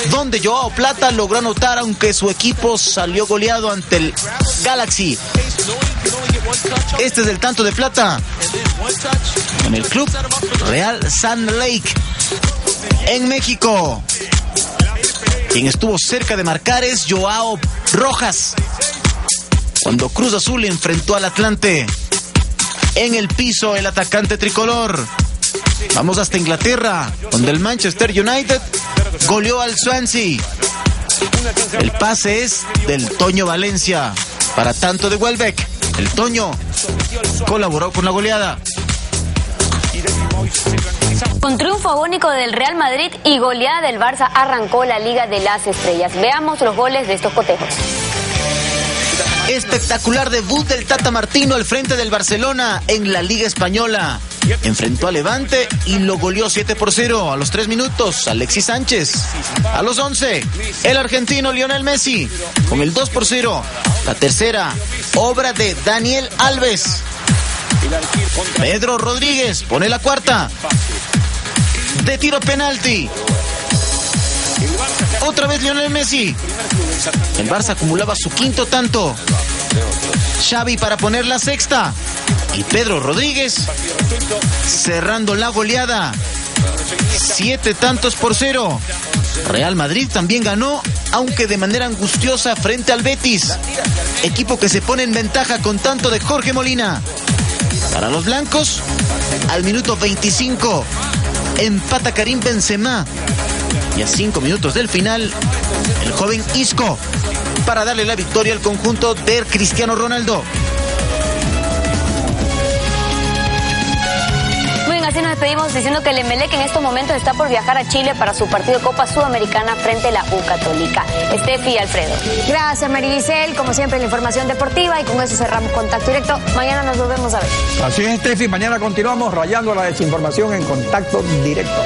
donde Joao Plata logró anotar aunque su equipo salió goleado ante el Galaxy. Este es el tanto de Plata en el club Real Salt Lake en México. Quien estuvo cerca de marcar es Joao Rojas cuando Cruz Azul enfrentó al Atlante. En el piso el atacante tricolor. Vamos hasta Inglaterra, donde el Manchester United goleó al Swansea. El pase es del Toño Valencia para tanto de Welbeck. El Toño colaboró con la goleada. Con triunfo agónico del Real Madrid y goleada del Barça arrancó la Liga de las Estrellas. Veamos los goles de estos cotejos. Espectacular debut del Tata Martino al frente del Barcelona en la Liga Española. Enfrentó a Levante y lo goleó 7-0 a los 3 minutos. Alexis Sánchez. A los 11, el argentino Lionel Messi con el 2-0. La tercera, obra de Daniel Alves. Pedro Rodríguez pone la cuarta. De tiro penalti. Otra vez Lionel Messi. El Barça acumulaba su quinto tanto. Xavi para poner la sexta. Y Pedro Rodríguez cerrando la goleada. 7-0. Real Madrid también ganó, aunque de manera angustiosa frente al Betis. Equipo que se pone en ventaja con tanto de Jorge Molina. Para los blancos, al minuto 25, empata Karim Benzema. Y a 5 minutos del final, el joven Isco para darle la victoria al conjunto de Cristiano Ronaldo. Muy bien, así nos despedimos diciendo que el Emelec en estos momentos está por viajar a Chile para su partido de Copa Sudamericana frente a la U Católica. Estefi y Alfredo. Gracias, Maribisel. Como siempre, la información deportiva, y con eso cerramos Contacto Directo. Mañana nos volvemos a ver. Así es, Estefi. Mañana continuamos rayando la desinformación en Contacto Directo.